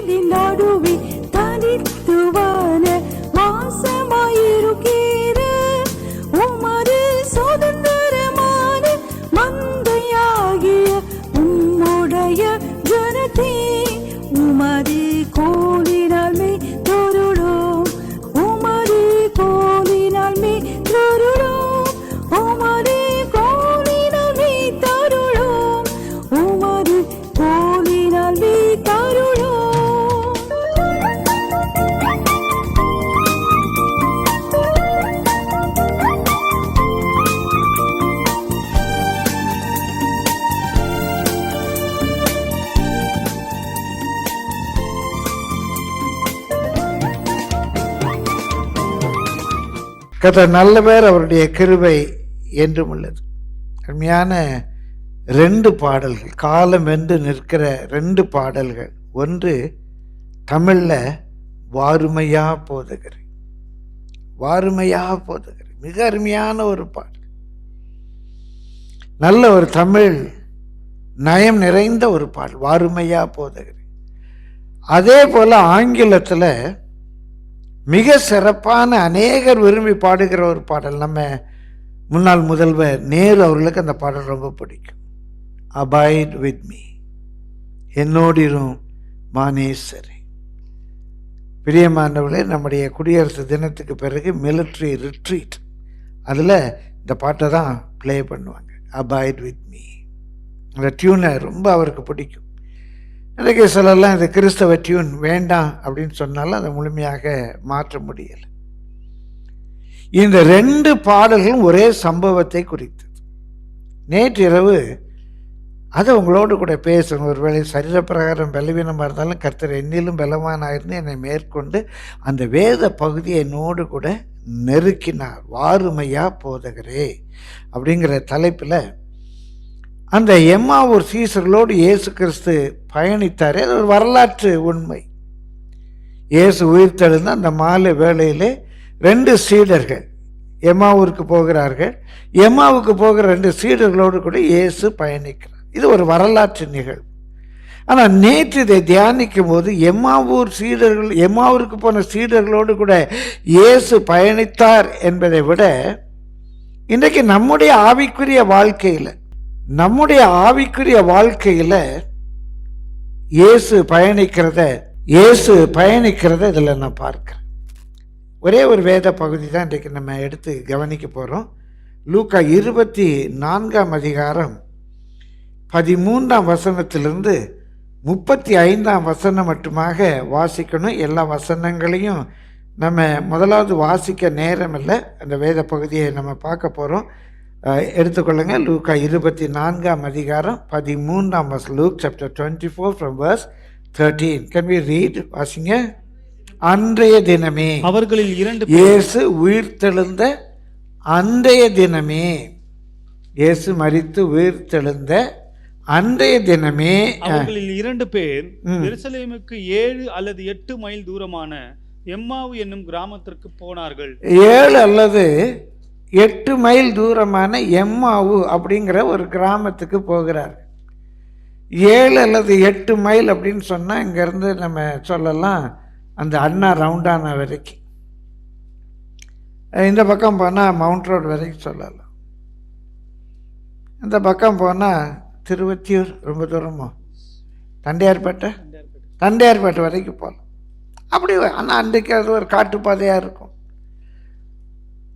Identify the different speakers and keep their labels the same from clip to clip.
Speaker 1: இஸ்ரவேலின் நடுவே தனித்துவான வாசமாயிருக்கிற உமது சுதந்திரமான மந்தையாகிய உம்முடைய ஜனத்தே உமது கோலினால் மே தொருளோம், உமது கோலினால் மே தொருளோம், உமது கோலினால் மே தருளோம், உமது கோலினால் மே தருளோம்.
Speaker 2: கர்த்தர் நல்லவர், அவருடைய கிருபை என்றும் உள்ளது. அருமையான 2 பாடல்கள், காலம் வென்று நிற்கிற 2 பாடல்கள். ஒன்று தமிழில் வாருமையா போதகர், வாருமையா போதகர், மிக அருமையான ஒரு பாடல், நல்ல ஒரு தமிழ் நயம் நிறைந்த ஒரு பாடல், வாருமையா போதகர். அதே போல ஆங்கிலத்தில் மிக சிறப்பான அநேகர் விரும்பி பாடுகிற ஒரு பாடல், நம்ம முன்னாள் முதல்வர் நேரு அவர்களுக்கு அந்த பாடல் ரொம்ப பிடிக்கும். அபாய்ட் வித் மீ, என்னோடிரும் மானேஸ்வரி. பிரியமானவர்களே, நம்முடைய குடியரசு தினத்துக்கு பிறகு மிலிட்ரி ரிட்ரீட், அதில் இந்த பாட்டை தான் ப்ளே பண்ணுவாங்க, அபாய்ட் வித் மீ. அந்த டியூனை ரொம்ப அவருக்கு பிடிக்கும். இன்றைக்கு சொல்லலாம் இந்த கிறிஸ்தவ டியூன் வேண்டாம் அப்படின்னு சொன்னாலும் அதை முழுமையாக மாற்ற முடியலை. இந்த 2 பாடல்களும் ஒரே சம்பவத்தை குறித்தது. நேற்று இரவு அதை உங்களோடு கூட பேசணும். ஒருவேளை சரீரப்பிரகாரம் பலவீனமாக இருந்தாலும் கர்த்தர் என்னிலும் பலவானாயிருந்து என்னை மேற்கொண்டு அந்த வேத பகுதியை என்னோடு கூட நெருக்கினார். வாருமையா போதகரே அப்படிங்கிற தலைப்பில் அந்த எம்மாவூர் சீசர்களோடு இயேசு கிறிஸ்து பயணித்தார். அது ஒரு வரலாற்று உண்மை. இயேசு உயிர்த்தெழுந்த அந்த மாலை வேளையிலே 2 சீடர்கள் எம்மாவூருக்கு போகிறார்கள். எம்மாவுக்கு போகிற 2 சீடர்களோடு கூட இயேசு பயணிக்கிறார். இது ஒரு வரலாற்று நிகழ்வு. ஆனால் நேற்று இதை தியானிக்கும் போது எம்மாவூருக்கு போன சீடர்களோடு கூட இயேசு பயணித்தார் என்பதை விட இன்றைக்கு நம்முடைய ஆவிக்குரிய வாழ்க்கையில் இயேசு பயணிக்கிறத இதில் நான் பார்க்கிறேன். ஒரே ஒரு வேத பகுதி தான் இன்றைக்கு நம்ம எடுத்து கவனிக்க போகிறோம். லூக்கா 24ஆம் அதிகாரம் 13ஆம் வசனத்திலிருந்து 35ஆம் வசனம் மட்டுமாக வாசிக்கணும். எல்லா வசனங்களையும் நம்ம முதலாவது வாசிக்க நேரம் இல்லை. அந்த வேத பகுதியை நம்ம பார்க்க போகிறோம். எடுத்துக்கொள்ளுங்க. லூக்கா 24ஆம் அதிகாரம் 13ஆம் வசனம். Look chapter 24 from verse 13. Can we read? வாசிங்க. அன்றைய தினமே,
Speaker 3: அவர்களில் 2
Speaker 2: இயேசு உயிர்த்தெழுந்த அன்றைய தினமே, இயேசு மரித்து உயிர்த்தெழுந்த அன்றைய தினமே,
Speaker 3: அவர்களில் 2 பேர் எருசலேமுக்கு 7 அல்லது 8 மைல் தூரமான எம்மாவு என்னும் கிராமத்திற்கு போனார்கள்.
Speaker 2: 7 அல்லது 8 மைல் தூரமான எம்மாவு அப்படிங்கிற ஒரு கிராமத்துக்கு போகிறார். 7 அல்லது 8 மைல் அப்படின்னு சொன்னால் இங்கேருந்து நம்ம சொல்லலாம் அந்த அண்ணா ரவுண்டானா வரைக்கும். இந்த பக்கம் போனால் மவுண்ட் ரோடு வரைக்கும் சொல்லலாம். இந்த பக்கம் போனால் திருவத்தியூர், ரொம்ப தூரமோ, தண்டையார்பேட்டை வரைக்கும் போகலாம். அப்படி ஆனால் அன்றைக்கு அது ஒரு காட்டுப்பாதையாக இருக்கும்.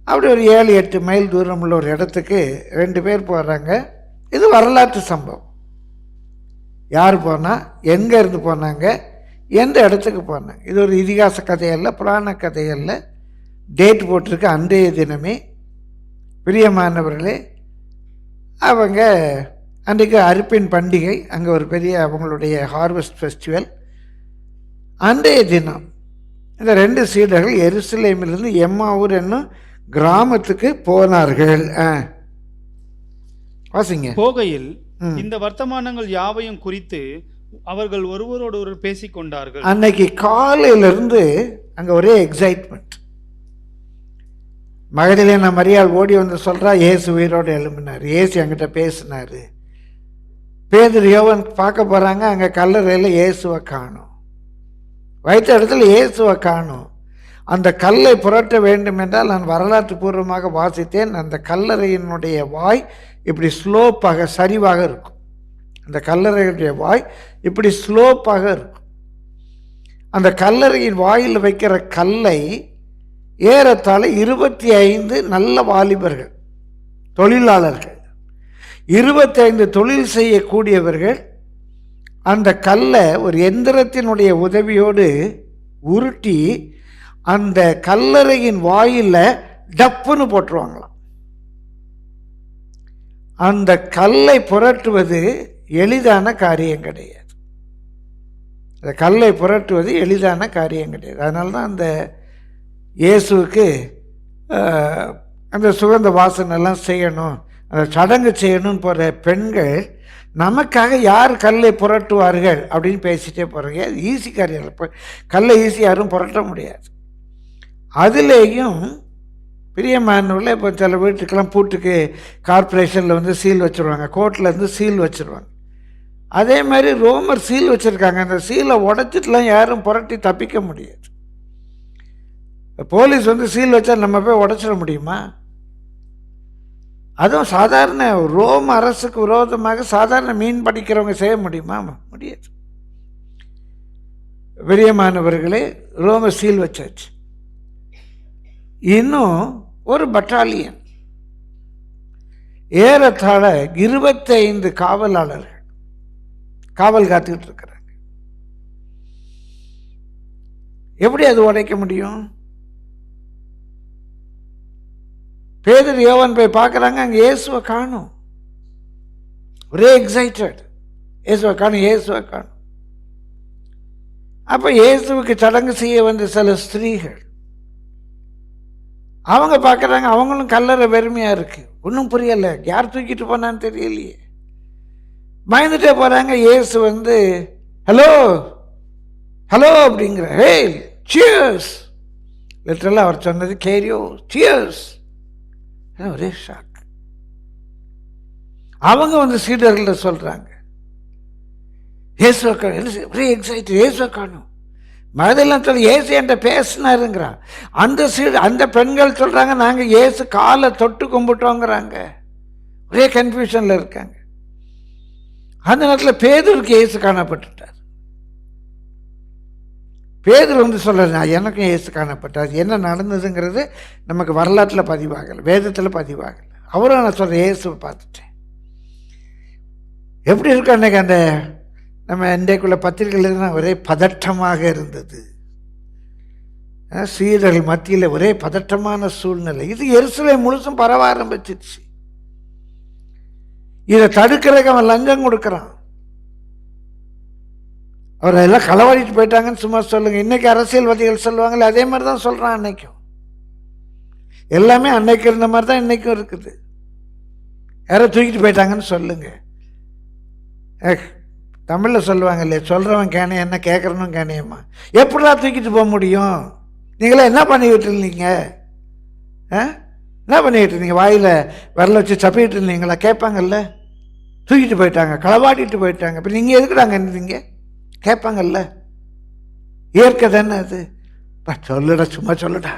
Speaker 2: அப்படி ஒரு 7-8 மைல் தூரம் உள்ள ஒரு இடத்துக்கு 2 பேர் போகிறாங்க. இது வரலாற்று சம்பவம். யார் போனால், எங்கே இருந்து போனாங்க, எந்த இடத்துக்கு போனாங்க, இது ஒரு இதிகாச கதையல்ல, புராண கதையல்ல. டேட் போட்டிருக்கு, அன்றைய தினமே. பிரியமானவர்களே, அவங்க அன்றைக்கு அறுப்பின் பண்டிகை, அங்கே ஒரு பெரிய அவங்களுடைய ஹார்வெஸ்ட் ஃபெஸ்டிவல். அன்றைய தினம் இந்த 2 சீடர்கள் எருசலேமிலிருந்து எம்மாவூர் என்னும் கிராமத்துக்கு போனார்கள். வாசிங்க.
Speaker 3: போகையில் இந்த வர்த்தமானங்கள் யாவையும் குறித்து அவர்கள் ஒருவரோடு ஒருவர் பேசிக்கொண்டார்கள்.
Speaker 2: அன்னைக்கு காலையிலிருந்து அங்க ஒரே எக்ஸைட்மெண்ட். மகதலேனா மரியாள் ஓடி வந்து சொல்றா, இயேசு உயிரோடு எழும்பினார், இயேசு என்கிட்ட பேசினாரு. பேதுரு யோவான் பார்க்க போறாங்க, அங்க கல்லறையில் இயேசுவை காணும். வைத்த இடத்துல இயேசுவை காணும். அந்த கல்லை புரட்ட வேண்டும் என்றால் நான் வரலாற்று பூர்வமாக வாசித்தேன். அந்த கல்லறையினுடைய வாய் இப்படி ஸ்லோப்பாக சரிவாக இருக்கும். அந்த கல்லறையுடைய வாய் இப்படி ஸ்லோப்பாக இருக்கும். அந்த கல்லறையின் வாயில் வைக்கிற கல்லை ஏறத்தாழ 25 நல்ல வாலிபர்கள், தொழிலாளர்கள், 25 தொழில் செய்யக்கூடியவர்கள் அந்த கல்லை ஒரு எந்திரத்தினுடைய உதவியோடு உருட்டி அந்த கல்லறையின் வாயில டப்புன்னு போட்டுருவாங்களாம். அந்த கல்லை புரட்டுவது எளிதான காரியம் கிடையாது. அந்த கல்லை புரட்டுவது எளிதான காரியம் கிடையாது. அதனால தான் அந்த இயேசுவுக்கு அந்த சுகந்த வாசனெல்லாம் செய்யணும், அந்த சடங்கு செய்யணும்னு போகிற பெண்கள் நமக்காக யார் கல்லை புரட்டுவார்கள் அப்படின்னு பேசிகிட்டே போகிறாங்க. அது ஈஸி காரியம் இல்லை. கல்லை ஈஸி யாரும் புரட்ட முடியாது. அதுலேயும் பிரியமானவர்களே, இப்போ சில வீட்டுக்கெல்லாம் பூட்டுக்கு கார்ப்பரேஷனில் வந்து சீல் வச்சுருவாங்க, கோர்ட்டில் இருந்து சீல் வச்சுருவாங்க. அதே மாதிரி ரோமர் சீல் வச்சுருக்காங்க. அந்த சீலை உடைச்சிட்டுலாம் யாரும் புரட்டி தப்பிக்க முடியாது. போலீஸ் வந்து சீல் வச்சா நம்ம போய் உடைச்சிட முடியுமா? அதுவும் சாதாரண ரோம் அரசுக்கு விரோதமாக சாதாரண மீன் படிக்கிறவங்க செய்ய முடியுமா? முடியாது. பிரியமானவர்களே, ரோம சீல் வச்சாச்சு. இன்னும் ஒரு பட்டாலியன், ஏறத்தாழ 25 காவலாளர்கள் காவல் காத்துக்கிட்டு இருக்கிறாங்க. எப்படி அது உடைக்க முடியும்? பேதுரு யோவான் போய் பார்க்குறாங்க, அங்கே இயேசுவை காணும். ஒரே எக்ஸைட்டட், இயேசுவை காணும், இயேசுவை காணும். அப்போ இயேசுவுக்கு சடங்கு செய்ய வந்த சில ஸ்திரீகள் அவங்க பார்க்குறாங்க, அவங்களும் கல்லறை வெறுமையாக இருக்கு, ஒன்றும் புரியலை, யார் தூக்கிட்டு போனான்னு தெரியலையே, பயந்துட்டே போகிறாங்க. இயேசு வந்து ஹலோ ஹலோ அப்படிங்கிற, ஹே சியர்ஸ், லிட்டரலாக அவர் சொன்னது கேரியோ சியர்ஸ். ஒரே ஷாக். அவங்க வந்து சீடர்கள்ட்ட சொல்கிறாங்க, இயேசுவை காணும், ஒரே எக்ஸைட்டட், இயேசுவை காணும். மனதெல்லாம் சொல்லி இயேசு என்கிட்ட பேசினாருங்கிறான். அந்த பெண்கள் சொல்கிறாங்க, நாங்கள் இயேசு காலை தொட்டு கும்பிட்டோங்கிறாங்க. ஒரே கன்ஃபியூஷனில் இருக்காங்க. அந்த நேரத்தில் பேதுருக்கு இயேசு காணப்பட்டுட்டார். பேதுரு வந்து சொல்கிறார், எனக்கும் இயேசு காணப்பட்டார். என்ன நடந்ததுங்கிறது நமக்கு வரலாற்றில் பதிவாகலை, வேதத்தில் பதிவாகலை. அவரும் நான் சொல்கிறேன், இயேசுவை பார்த்துட்டேன். எப்படி இருக்கு அன்றைக்கி அந்த நம்ம இன்றைக்குள்ள பத்திரிகையில் ஒரே பதட்டமாக இருந்தது. சீடர்கள் மத்தியில் ஒரே பதட்டமான சூழ்நிலை. இது எருசலேம் முழுசும் பரவ ஆரம்பிச்சிருச்சு. இதை தடுக்கிறதுக்கு அவன் லஞ்சம் கொடுக்குறான். அவர் எல்லாம் களவாடிட்டு போயிட்டாங்கன்னு சும்மா சொல்லுங்க. இன்னைக்கு அரசியல்வாதிகள் சொல்லுவாங்களே, அதே மாதிரி தான் சொல்றான். அன்னைக்கும் எல்லாமே அன்னைக்கு இருந்த மாதிரி தான் இன்னைக்கும் இருக்குது. யாரோ தூக்கிட்டு போயிட்டாங்கன்னு சொல்லுங்க. தமிழில் சொல்லுவாங்க இல்லையா, சொல்கிறவன் கேனைய என்ன, கேட்குறனும் கேனையம்மா. எப்படிலாம் தூக்கிட்டு போக முடியும்? நீங்களாம் என்ன பண்ணிக்கிட்டு இருந்தீங்க? என்ன பண்ணிக்கிட்டு இருந்தீங்க? வாயில் விரல வச்சு சப்பிக்கிட்டு இருந்தீங்களா? கேட்பாங்கல்ல. தூக்கிட்டு போயிட்டாங்க, களவாடிட்டு போயிட்டாங்க, இப்போ நீங்கள் எதுக்குறாங்க இருந்தீங்க கேட்பாங்கல்ல. இயற்கை தானே அது. சொல்லுடா, சும்மா சொல்லுடா,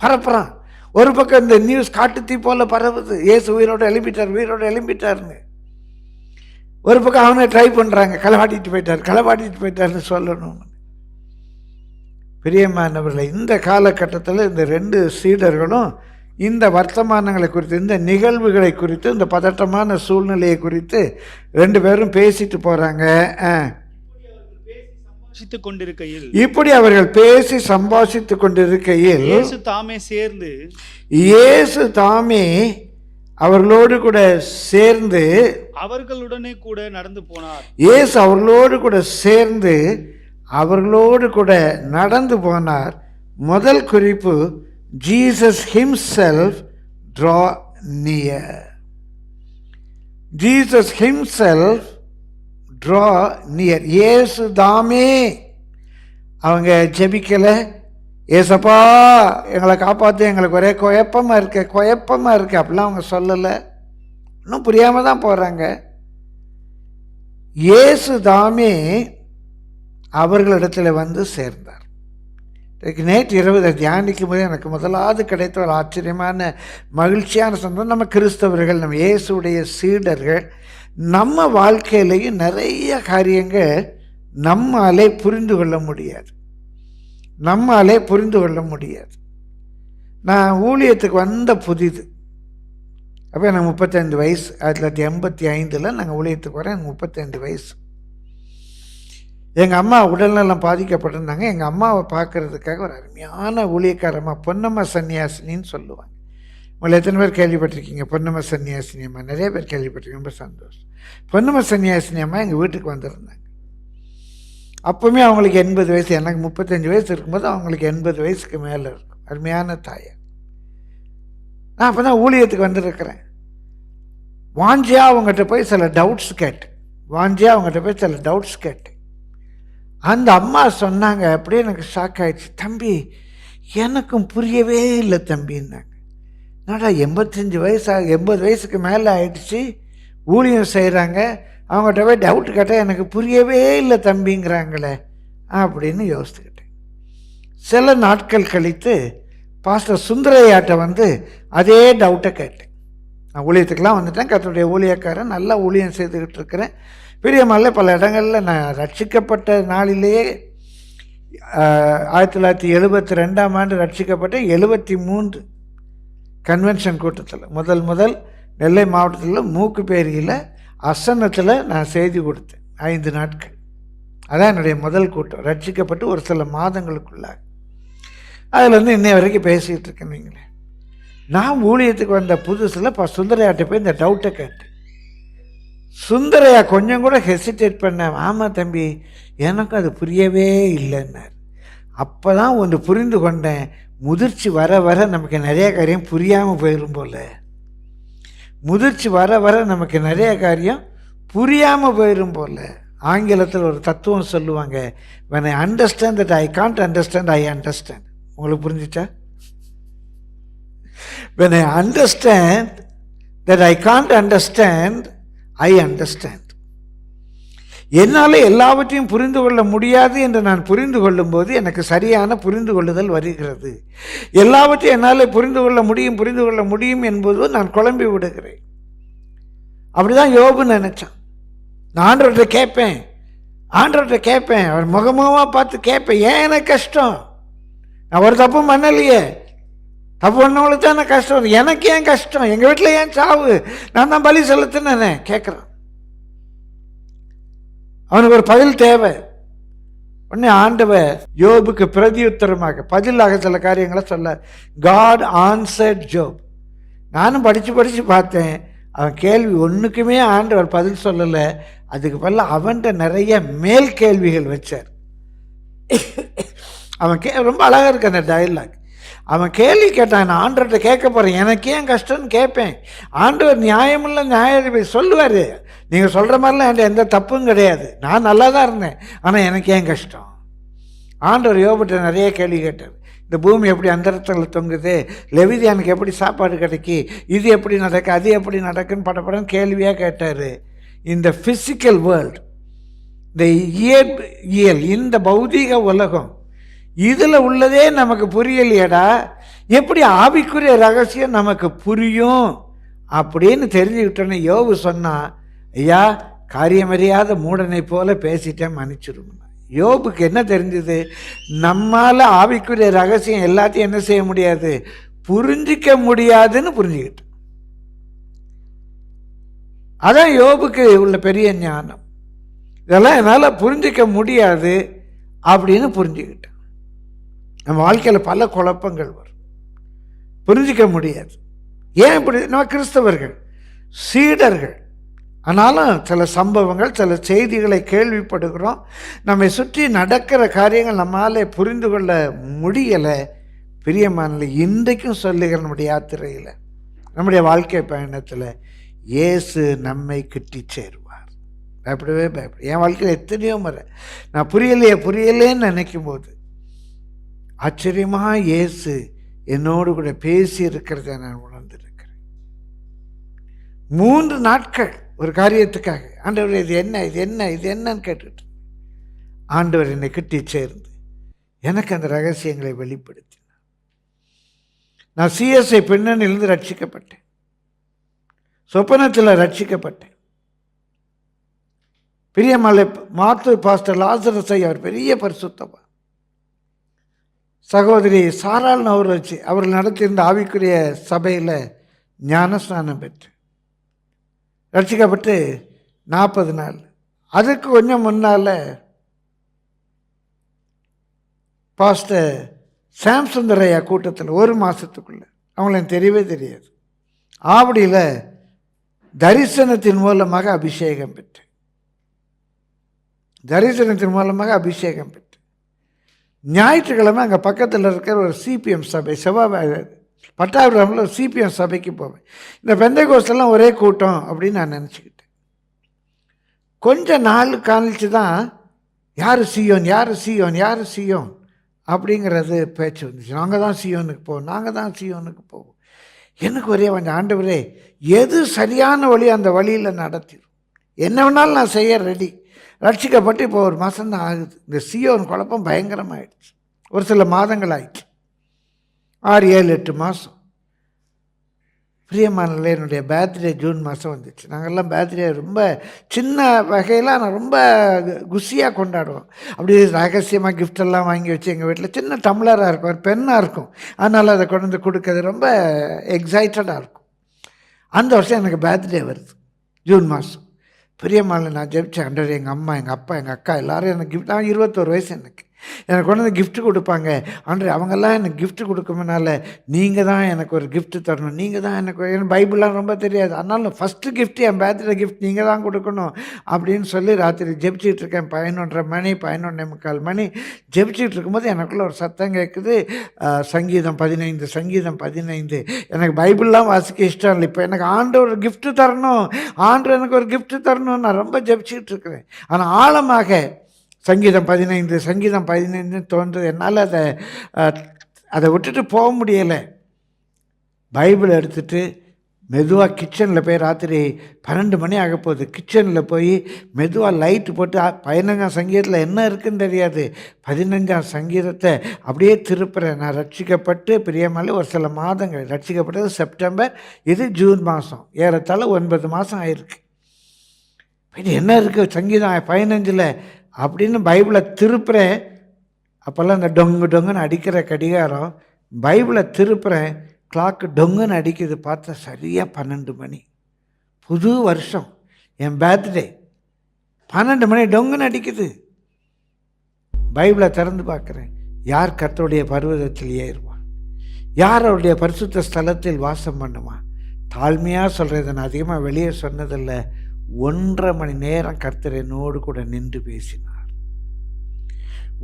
Speaker 2: பரப்புறான். ஒரு பக்கம் இந்த நியூஸ் காட்டு தீ போல பரவுது, இயேசு உயிரோடு எழுப்பிட்டார், உயிரோடு எழுப்பிட்டார்னு. ஒரு பக்கம் அவனை ட்ரை பண்ணுறாங்க, களவாடிட்டு போயிட்டார்னு சொல்லணும். பிரியமானவர்களை, இந்த காலகட்டத்தில் இந்த 2 சீடர்களும் இந்த வர்த்தமானங்களை குறித்து, இந்த நிகழ்வுகளை குறித்து, இந்த பதட்டமான சூழ்நிலையை குறித்து 2 பேரும் பேசிட்டு போகிறாங்க. இப்படி அவர்கள் பேசி சம்பாஷித்துக் கொண்டிருக்கையில் இயேசு தாமே அவர்களோடு கூட சேர்ந்து
Speaker 3: அவர்களுடனே கூட நடந்து போனார்.
Speaker 2: இயேசு அவர்களோடு கூட சேர்ந்து அவர்களோடு கூட நடந்து போனார். முதல் குறிப்பு, Jesus himself draw near. Jesus himself draw near. இயேசு தாமே. அவங்க ஜெபிக்கலை, ஏசப்பா எங்களை காப்பாற்று, எங்களுக்கு ஒரே குழப்பமாக இருக்கு அப்படிலாம் அவங்க சொல்லலை. இன்னும் புரியாமல் தான் போகிறாங்க. இயேசு தாமே அவர்களிடத்தில் வந்து சேர்ந்தார். நேற்று இரவு இதை தியானிக்கும் போது எனக்கு முதலாவது கிடைத்த ஒரு ஆச்சரியமான மகிழ்ச்சியான சந்தோஷம், நம்ம கிறிஸ்தவர்கள், நம்ம இயேசுடைய சீடர்கள், நம்ம வாழ்க்கையிலையும் நிறைய காரியங்கள் நம்மாலே புரிந்து கொள்ள முடியாது. நான் ஊழியத்துக்கு வந்த புதிது, அப்போ எனக்கு 35 வயசு. 1985 நாங்கள் ஊழியத்துக்கு வரேன், எனக்கு 35 வயசு. எங்கள் அம்மா உடல்நலம் பாதிக்கப்பட்டிருந்தாங்க. எங்கள் அம்மாவை பார்க்குறதுக்காக ஒரு அருமையான ஊழியக்காரம்மா, பொன்னம்மா சன்னியாசினின்னு சொல்லுவாங்க. உங்களை எத்தனை பேர் கேள்விப்பட்டிருக்கீங்க? பொன்னம்மா சன்னியாசினி அம்மா நிறைய பேர் கேள்விப்பட்டிருக்கீங்க, ரொம்ப சந்தோஷம். பொன்னம்மா சன்னியாசினி அம்மா எங்கள் வீட்டுக்கு வந்திருந்தாங்க. அப்போவுமே அவங்களுக்கு 80 வயசு, எனக்கு 35 வயசு இருக்கும்போது அவங்களுக்கு 80 வயசுக்கு மேலே இருக்கும். அருமையான தாயார். நான் அப்போ தான் ஊழியத்துக்கு வந்துருக்கிறேன். வாஞ்சியாக அவங்ககிட்ட போய் சில டவுட்ஸ் கேட்டேன். அந்த அம்மா சொன்னாங்க, அப்படியே எனக்கு ஷாக் ஆகிடுச்சு. தம்பி, எனக்கும் புரியவே இல்லை தம்பின்னாங்க. என்னடா 80 வயசுக்கு மேலே ஆயிடுச்சு, ஊழியம் செய்கிறாங்க, அவங்ககிட்ட போய் டவுட் கேட்டால் எனக்கு புரியவே இல்லை தம்பிங்கிறாங்களே அப்படின்னு யோசித்துக்கிட்டேன். சில நாட்கள் கழித்து பாஸ்டர் சுந்தரையாட்ட வந்து அதே டவுட்டை கேட்டேன். நான் ஊழியத்துக்கெலாம் வந்துட்டேன், கர்த்தருடைய ஊழியக்காரன், நல்லா ஊழியம் செய்துக்கிட்டு இருக்கிறேன். பிரியமல்ல, பல இடங்களில் நான் ரட்சிக்கப்பட்ட நாளிலேயே 1972ஆம் ஆண்டு ரட்சிக்கப்பட்ட 73 கன்வென்ஷன் கூட்டத்தில் முதல் நெல்லை மாவட்டத்தில் மூக்குப்பேரியில் அசனத்தில் நான் செய்தி கொடுத்தேன் 5 நாட்கள். அதான் என்னுடைய முதல் கூட்டம். ரட்சிக்கப்பட்டு ஒரு சில மாதங்களுக்குள்ளாக அதில் வந்து இன்னை வரைக்கும் பேசிகிட்டு இருக்கேன். நீங்களே, நான் ஊழியத்துக்கு வந்த புதுசில் சுந்தரையாட்ட போய் இந்த டவுட்டை கேட்டேன். சுந்தரையா கொஞ்சம் கூட ஹெசிடேட் பண்ண, ஆமாம் தம்பி, எனக்கும் அது புரியவே இல்லைன்னார். அப்போ தான் ஒன்று புரிந்து கொண்டேன், முதிர்ச்சி வர வர நமக்கு நிறைய காரியம் புரியாமல் போயிடும் போல். ஆங்கிலத்தில் ஒரு தத்துவம் சொல்லுவாங்க, when I understand that I can't understand, I understand. உங்களுக்கு புரிஞ்சிச்சா? when I understand that I can't understand, I understand. என்னால் எல்லாவற்றையும் புரிந்து கொள்ள முடியாது என்று நான் புரிந்து கொள்ளும்போது எனக்கு சரியான புரிந்து கொள்ளுதல் வருகிறது. எல்லாவற்றையும் என்னால் புரிந்து கொள்ள முடியும் என்பது நான் குழம்பி விடுகிறேன். அப்படிதான் யோபு நினைச்சான். நான் ஆண்டவர்கிட்ட கேட்பேன், அவர் முகமுகமாக பார்த்து கேட்பேன், ஏன் எனக்கு கஷ்டம்? நான் ஒரு தப்பு பண்ணலையே, தப்பு பண்ணவங்களுக்கு தான் எனக்கு கஷ்டம், எனக்கு ஏன் கஷ்டம்? எங்கள் வீட்டில் ஏன் சாவு? நான் தான் பலி செலுத்தினேன் கேட்குறான். அவனுக்கு ஒரு பதில் தேவை. உடனே ஆண்டவர் யோபுக்கு பிரதியுத்தரமாக பதிலாக சில காரியங்களை சொல்ல, காட் ஆன்சர்ட் ஜோப். நானும் படித்து பார்த்தேன், அவன் கேள்வி ஒன்றுக்குமே ஆண்டவர் பதில் சொல்லலை. அதுக்கு பதில் அவன்கிட்ட நிறைய மேல் கேள்விகள் வச்சார். அவன் ரொம்ப அழகாக இருக்கு அந்த டயலாக். அவன் கேள்வி கேட்டான், நான் ஆண்டவர்கிட்ட கேட்க போகிறேன், எனக்கு ஏன் கஷ்டம்னு கேட்பேன். ஆண்டவர் நியாயமில்லை நியாய சொல்லுவார், நீங்கள் சொல்கிற மாதிரிலாம் என்கிட்ட எந்த தப்பும் கிடையாது, நான் நல்லா தான் இருந்தேன், ஆனால் எனக்கு ஏன் கஷ்டம்? ஆண்டவர் யோபுட்ட நிறைய கேள்வி கேட்டார். இந்த பூமி எப்படி அந்தரத்தில் தொங்குது, லெவிதியானுக்கு எப்படி சாப்பாடு கிடைக்கி, இது எப்படி நடக்கு, அது எப்படி நடக்குன்னு படப்படன்னு கேள்வியாக கேட்டார். இந்த ஃபிசிக்கல் வேர்ல்டு, இந்த இயல், இந்த பௌதீக உலகம், இதில் உள்ளதே நமக்கு புரியலையடா, எப்படி ஆவிக்குரிய ரகசியம் நமக்கு புரியும் அப்படின்னு தெரிஞ்சுக்கிட்டோன்னு யோபு சொன்னான், ஐயா, காரியமறியாத மூடனை போல பேசிட்டேன், மன்னிச்சிருந்தேன். யோபுக்கு என்ன தெரிஞ்சது? நம்மால் ஆவிக்குரிய ரகசியம் எல்லாத்தையும் என்ன செய்ய முடியாது, புரிஞ்சிக்க முடியாதுன்னு புரிஞ்சுக்கிட்டு. அதான் யோபுக்கு உள்ள பெரிய ஞானம். இதெல்லாம் என்னால் புரிஞ்சிக்க முடியாது அப்படின்னு புரிஞ்சுக்கிட்டேன். நம்ம வாழ்க்கையில் பல குழப்பங்கள் வரும், புரிஞ்சிக்க முடியாது. ஏன் இப்படி? நம்ம கிறிஸ்தவர்கள், சீடர்கள், ஆனாலும் சில சம்பவங்கள், சில செய்திகளை கேள்விப்படுகிறோம், நம்மை சுற்றி நடக்கிற காரியங்கள் நம்மால் புரிந்து கொள்ள முடியலை. பிரியமானல, இன்றைக்கும் சொல்லுகிற நம்முடைய யாத்திரையில், நம்முடைய வாழ்க்கை பயணத்தில் இயேசு நம்மை கிட்டி சேருவார். பயப்படவே பயப்பட. என் வாழ்க்கையில் எத்தனையோ முறை நான் புரியலேன்னு நினைக்கும் போது ஆச்சரியமாக இயேசு என்னோடு கூட பேசி இருக்கிறத நான் உணர்ந்திருக்கிறேன். 3 நாட்கள் ஒரு காரியத்துக்காக ஆண்டவர் இது என்னன்னு கேட்டுட்டு, ஆண்டவர் என்னை கிட்டி சேர்ந்து எனக்கு அந்த ரகசியங்களை வெளிப்படுத்தினார். நான் சிஎஸ்ஐ பின்னணியிலிருந்து ரட்சிக்கப்பட்டேன், சொப்பனத்தில் ரட்சிக்கப்பட்டேன். பிரியமலை மாத்தூர் பாஸ்டர் லாசரஸ் அவர் பெரிய பரிசுத்தவான். சகோதரி சாராள் நவரோஜி அவர்கள் நடத்தியிருந்த ஆவிக்குரிய சபையில் ஞானஸ்நானம் பெற்று ரட்சிக்கப்பட்டு 40 நாள். அதுக்கு கொஞ்சம் முன்னால் பாஸ்டர் சாம்சுந்தரையா கூட்டத்தில் 1 மாதத்துக்குள்ள அவங்களுக்கு தெரியவே தெரியாது ஆவடியில் தரிசனத்தின் மூலமாக அபிஷேகம் பெற்று ஞாயிற்றுக்கிழமை அங்கே பக்கத்தில் இருக்கிற ஒரு சிபிஎம் சபை பட்டாபிராமில் ஒரு சிபிஎம் சபைக்கு போவேன். இந்த பெந்தைகோஸ்தெல்லாம் ஒரே கூட்டம் அப்படின்னு நான் நினச்சிக்கிட்டேன். கொஞ்ச நாள் கழிச்சு தான் யார் சியோன் அப்படிங்கிறது பேச்சு வந்துச்சு. நாங்கள் தான் சியோனுக்கு போவோம். எனக்கு ஒரே கொஞ்சம் ஆண்டவரே எது சரியான வழி அந்த வழியில் நடத்திடும், என்ன வேணாலும் நான் செய்ய ரெடி. ரட்சிக்கப்பட்டு இப்போ 1 மாதம் தான் ஆகுது. இந்த சியோன் குழப்பம் பயங்கரமாகிடுச்சு. ஒரு சில மாதங்கள் ஆயிடுச்சு, 6, 7, 8 மாதம். பிரியமானல என்னுடைய பர்த்டே ஜூன் மாதம் வந்துச்சு. நாங்கள்லாம் பர்த்டே ரொம்ப சின்ன வகையில் நான் ரொம்ப குஷியாக கொண்டாடுவோம். அப்படி ரகசியமாக கிஃப்டெல்லாம் வாங்கி வச்சு எங்கள் வீட்டில் சின்ன டம்ளராக இருக்கும், ஒரு பென்னாக இருக்கும். அதனால் அதை கொண்டு வந்து கொடுக்கறது ரொம்ப எக்ஸைட்டடாக இருக்கும். அந்த வருஷம் எனக்கு பர்த்டே வருது ஜூன் மாதம். பிரியமான நான் ஜெபிச்சேன், ஆண்டவரே எங்கள் அம்மா, எங்கள் அப்பா, எங்கள் அக்கா எல்லோரும் எனக்கு கிஃப்ட், நான் 21 வயசு எனக்கு கொண்டு வந்து கிஃப்ட் கொடுப்பாங்க. ஆண்டவரே அவங்கெல்லாம் எனக்கு கிஃப்ட் கொடுக்குறதுனால நீங்கள் தான் எனக்கு ஒரு கிஃப்ட் தரணும், நீங்கள் தான் எனக்கு பைபிள்லாம் ரொம்ப தெரியாது, அதனால ஃபஸ்ட்டு கிஃப்ட் என் பர்த்டே கிஃப்ட் நீங்கள் தான் கொடுக்கணும் அப்படின்னு சொல்லி ராத்திரி ஜெபிச்சிட்டு இருக்கேன். 11:30 மணி 11:45 மணி ஜெபிச்சிட்டு இருக்கும்போது எனக்குள்ள ஒரு சத்தம் கேட்குது, சங்கீதம் 15 எனக்கு பைபிள்லாம் வாசிக்க இஷ்டம் இல்லை, இப்போ எனக்கு ஆண்டவர் ஒரு கிஃப்ட்டு தரணும், ஆண்டவர் எனக்கு ஒரு கிஃப்ட்டு தரணும். நான் ரொம்ப ஜெபிச்சிட்டு இருக்கிறேன். ஆனால் ஆழமாக சங்கீதம் 15 தோன்றுது. என்னால் அதை விட்டுட்டு போக முடியலை. பைபிள் எடுத்துகிட்டு மெதுவாக கிச்சனில் போய் ராத்திரி 12 மணி ஆக போகுது. கிச்சனில் போய் மெதுவாக லைட்டு போட்டு 15ஆம் சங்கீதத்தில் என்ன இருக்குதுன்னு தெரியாது, 15ஆம் சங்கீதத்தை அப்படியே திருப்புறேன். நான் ரட்சிக்கப்பட்டு பிரியமாலே ஒரு சில மாதங்கள், ரட்சிக்கப்பட்டது செப்டம்பர், இது ஜூன் மாதம், ஏறத்தாழ 9 மாதம் ஆயிருக்கு. இது என்ன இருக்குது சங்கீதம் 15 அப்படின்னு பைபிளை திருப்புறேன். அப்போல்லாம் இந்த டொங்குன்னு அடிக்கிற கடிகாரம், பைபிளை திருப்புறேன், கிளாக்கு டொங்குன்னு அடிக்குது. பார்த்தா சரியாக 12 மணி, புது வருஷம், என் பர்த்டே. 12 மணி டொங்குன்னு அடிக்குது. பைபிளை திறந்து பார்க்குறேன், யார் கர்த்தருடைய பர்வதத்தில் ஏறுவான், யார் அவருடைய பரிசுத்த ஸ்தலத்தில் வாசம் பண்ணுவான். தாழ்மையாக சொல்கிறத நான் அதிகமாக வெளியே சொன்னதில்லை. 1.5 மணி நேரம் கர்த்தர் என்னோடு கூட நின்று பேசினார்.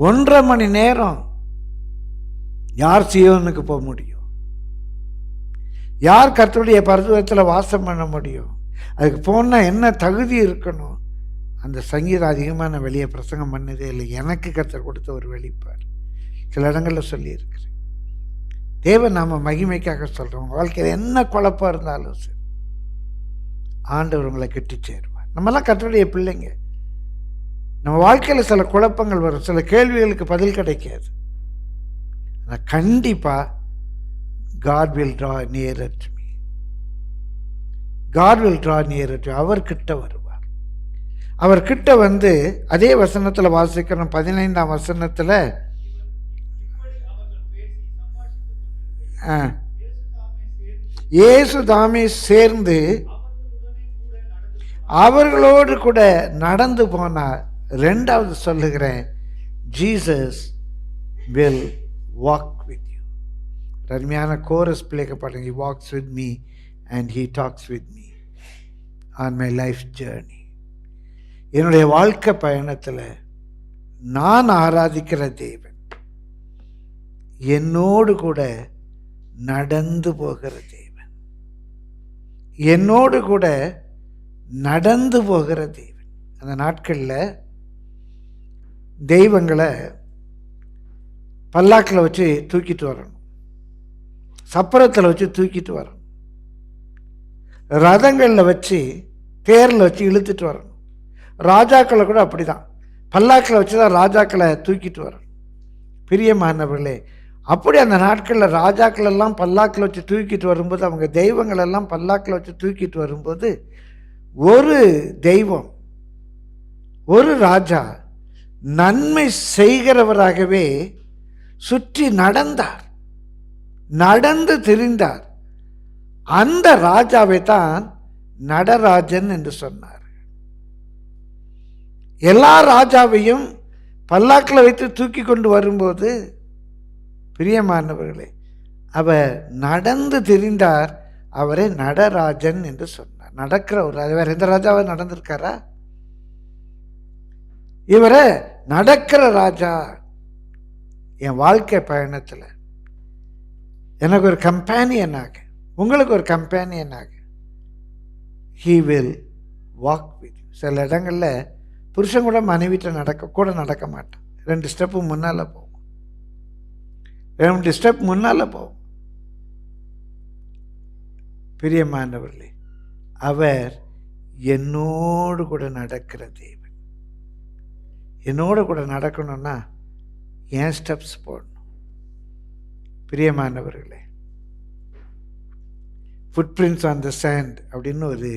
Speaker 2: 1.5 மணி நேரம். யார் சியோனுக்கு போக முடியும்? யார் கர்த்தருடைய பர்வதத்தில் வாசம் பண்ண முடியும்? அதுக்கு போனால் என்ன தகுதி இருக்கணும்? அந்த சங்கீதம் அதிகமாக நான் வெளியே பிரசங்கம் பண்ணதே இல்லை. எனக்கு கர்த்தர் கொடுத்த ஒரு வெளிப்பாடு சில இடங்களில் சொல்லியிருக்கிறேன். தேவன் நாம மகிமைக்காக சொல்கிறோம். வாழ்க்கையில் என்ன குழப்பம் இருந்தாலும் சரி, ஆண்டவர் உங்களை கெட்டி சேருவார். நம்மெல்லாம் கர்த்தருடைய பிள்ளைங்க. நம்ம வாழ்க்கையில் சில குழப்பங்கள் வரும், சில கேள்விகளுக்கு பதில் கிடைக்காது. ஆனால் கண்டிப்பாக God will draw nearer to me. God will draw nearer to me. அவர்கிட்ட வருவார். அவர்கிட்ட வந்து அதே வசனத்தில் வாசிக்கிறோம். 15ஆம் வசனத்தில் இயேசு தாமே சேர்ந்து அவர்களோடு கூட நடந்து போனார். 2வது சொல்லுகிறேன், Jesus will walk with you. அருமையான கோரஸ் பிள்ளைக்கு பாருங்க, he walks with me and he talks with me on my life journey. என்னுடைய வாழ்க்கை பயணத்தில் நான் ஆராதிக்கிற தேவன் என்னோடு கூட நடந்து போகிற தேவன், என்னோடு கூட நடந்து போகிற தேவன். அந்த நாட்களில் தெய்வங்களை பல்லாக்கில் வச்சு தூக்கிட்டு வரணும், சப்பரத்தில் வச்சு தூக்கிட்டு வரணும், ரதங்களில் வச்சு தேரில் வச்சு இழுத்துட்டு வரணும். ராஜாக்களை கூட அப்படி தான் பல்லாக்கில் வச்சு தான் ராஜாக்களை தூக்கிட்டு வரும். பிரியமானவர்களே, அப்படி அந்த நாட்களில் ராஜாக்கள் எல்லாம் பல்லாக்கில் வச்சு தூக்கிட்டு வரும்போது, அவங்க தெய்வங்கள் எல்லாம் பல்லாக்கில் வச்சு தூக்கிட்டு வரும்போது, ஒரு தெய்வம், ஒரு ராஜா நன்மை செய்கிறவராகவே சுற்றி நடந்தார், நடந்து திரிந்தார். அந்த ராஜாவை தான் நடராஜன் என்று சொன்னார். எல்லா ராஜாவையும் பல்லாக்கில் வைத்து தூக்கி கொண்டு வரும்போது, பிரியமானவர்களே, அவர் நடந்து திரிந்தார். அவரை நடராஜன் என்று சொன்னார். நடக்கிற ஒரு ராஜா. வேற எந்த ராஜாவை நடந்திருக்காரா? இவரை நடக்கிற ராஜா. என் வாழ்க்கை பயணத்தில் எனக்கு ஒரு கம்பேனியனாக, உங்களுக்கு ஒரு கம்பேனியனாக, ஹீ வில் வாக் வித். சில இடங்களில் புருஷன் கூட மனைவிட்ட நடக்க மாட்டான். 2 ஸ்டெப்பு முன்னால் போகும், 2 ஸ்டெப் முன்னால் போகும். பிரியமானவர்களே, அவர் என்னோடு கூட நடக்கிற தேவன். என்னோடு கூட நடக்கணும்னா என் ஸ்டெப்ஸ் போடணும். பிரியமானவர்களே, footprints on the sand அப்படின்னு ஒரு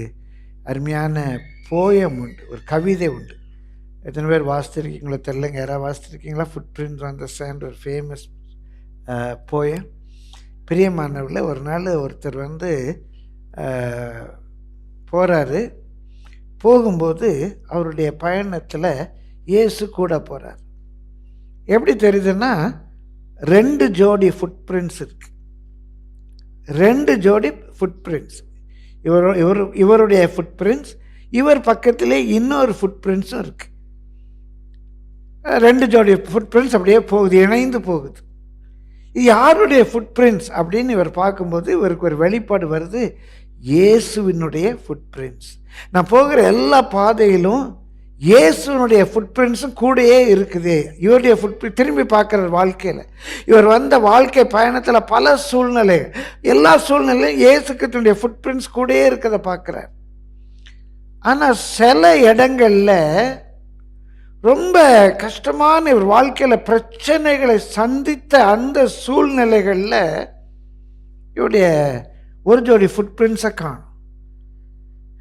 Speaker 2: அருமையான போயம் உண்டு, ஒரு கவிதை உண்டு. எத்தனை பேர் வாசித்திருக்கீங்களோ தெரியலங்க. யாராவது வாசித்திருக்கீங்களா? Footprints on the sand, ஒரு ஃபேமஸ் போயம். பிரியமானவர்களே, ஒரு நாள் ஒருத்தர் போகிறாரு. போகும்போது அவருடைய பயணத்தில் இயேசு கூட போகிறார். எப்படி தெரியுதுன்னா, 2 ஜோடி ஃபுட் பிரிண்ட்ஸ் இருக்கு. 2 ஜோடி ஃபுட் பிரிண்ட்ஸ். இவருடைய ஃபுட் பிரிண்ட்ஸ், இவர் பக்கத்திலே இன்னொரு ஃபுட் பிரிண்ட்ஸும் இருக்கு. 2 ஜோடி ஃபுட் பிரிண்ட்ஸ் அப்படியே போகுது, இணைந்து போகுது. இது யாருடைய ஃபுட் பிரிண்ட்ஸ் அப்படின்னு இவர் பார்க்கும்போது இவருக்கு ஒரு வெளிப்பாடு வருது. இயேசுவினுடைய ஃபுட் பிரிண்ட்ஸ். நான் போகிற எல்லா பாதையிலும் இயேசுனுடைய ஃபுட் பிரிண்ட்ஸும் கூடயே இருக்குது. இவருடைய ஃபுட் பிரிண்ட் திரும்பி பார்க்குற வாழ்க்கையில், இவர் வந்த வாழ்க்கை பயணத்தில் பல சூழ்நிலைகள், எல்லா சூழ்நிலையும் இயேசுக்கிட்டனுடைய ஃபுட் பிரிண்ட்ஸ் கூடயே இருக்கிறத பார்க்குறார். ஆனால் சில இடங்களில் ரொம்ப கஷ்டமான இவர் வாழ்க்கையில் பிரச்சனைகளை சந்தித்த அந்த சூழ்நிலைகளில் இவருடைய ஒரு ஜோடி ஃபுட் பிரிண்ட்ஸை காணும்.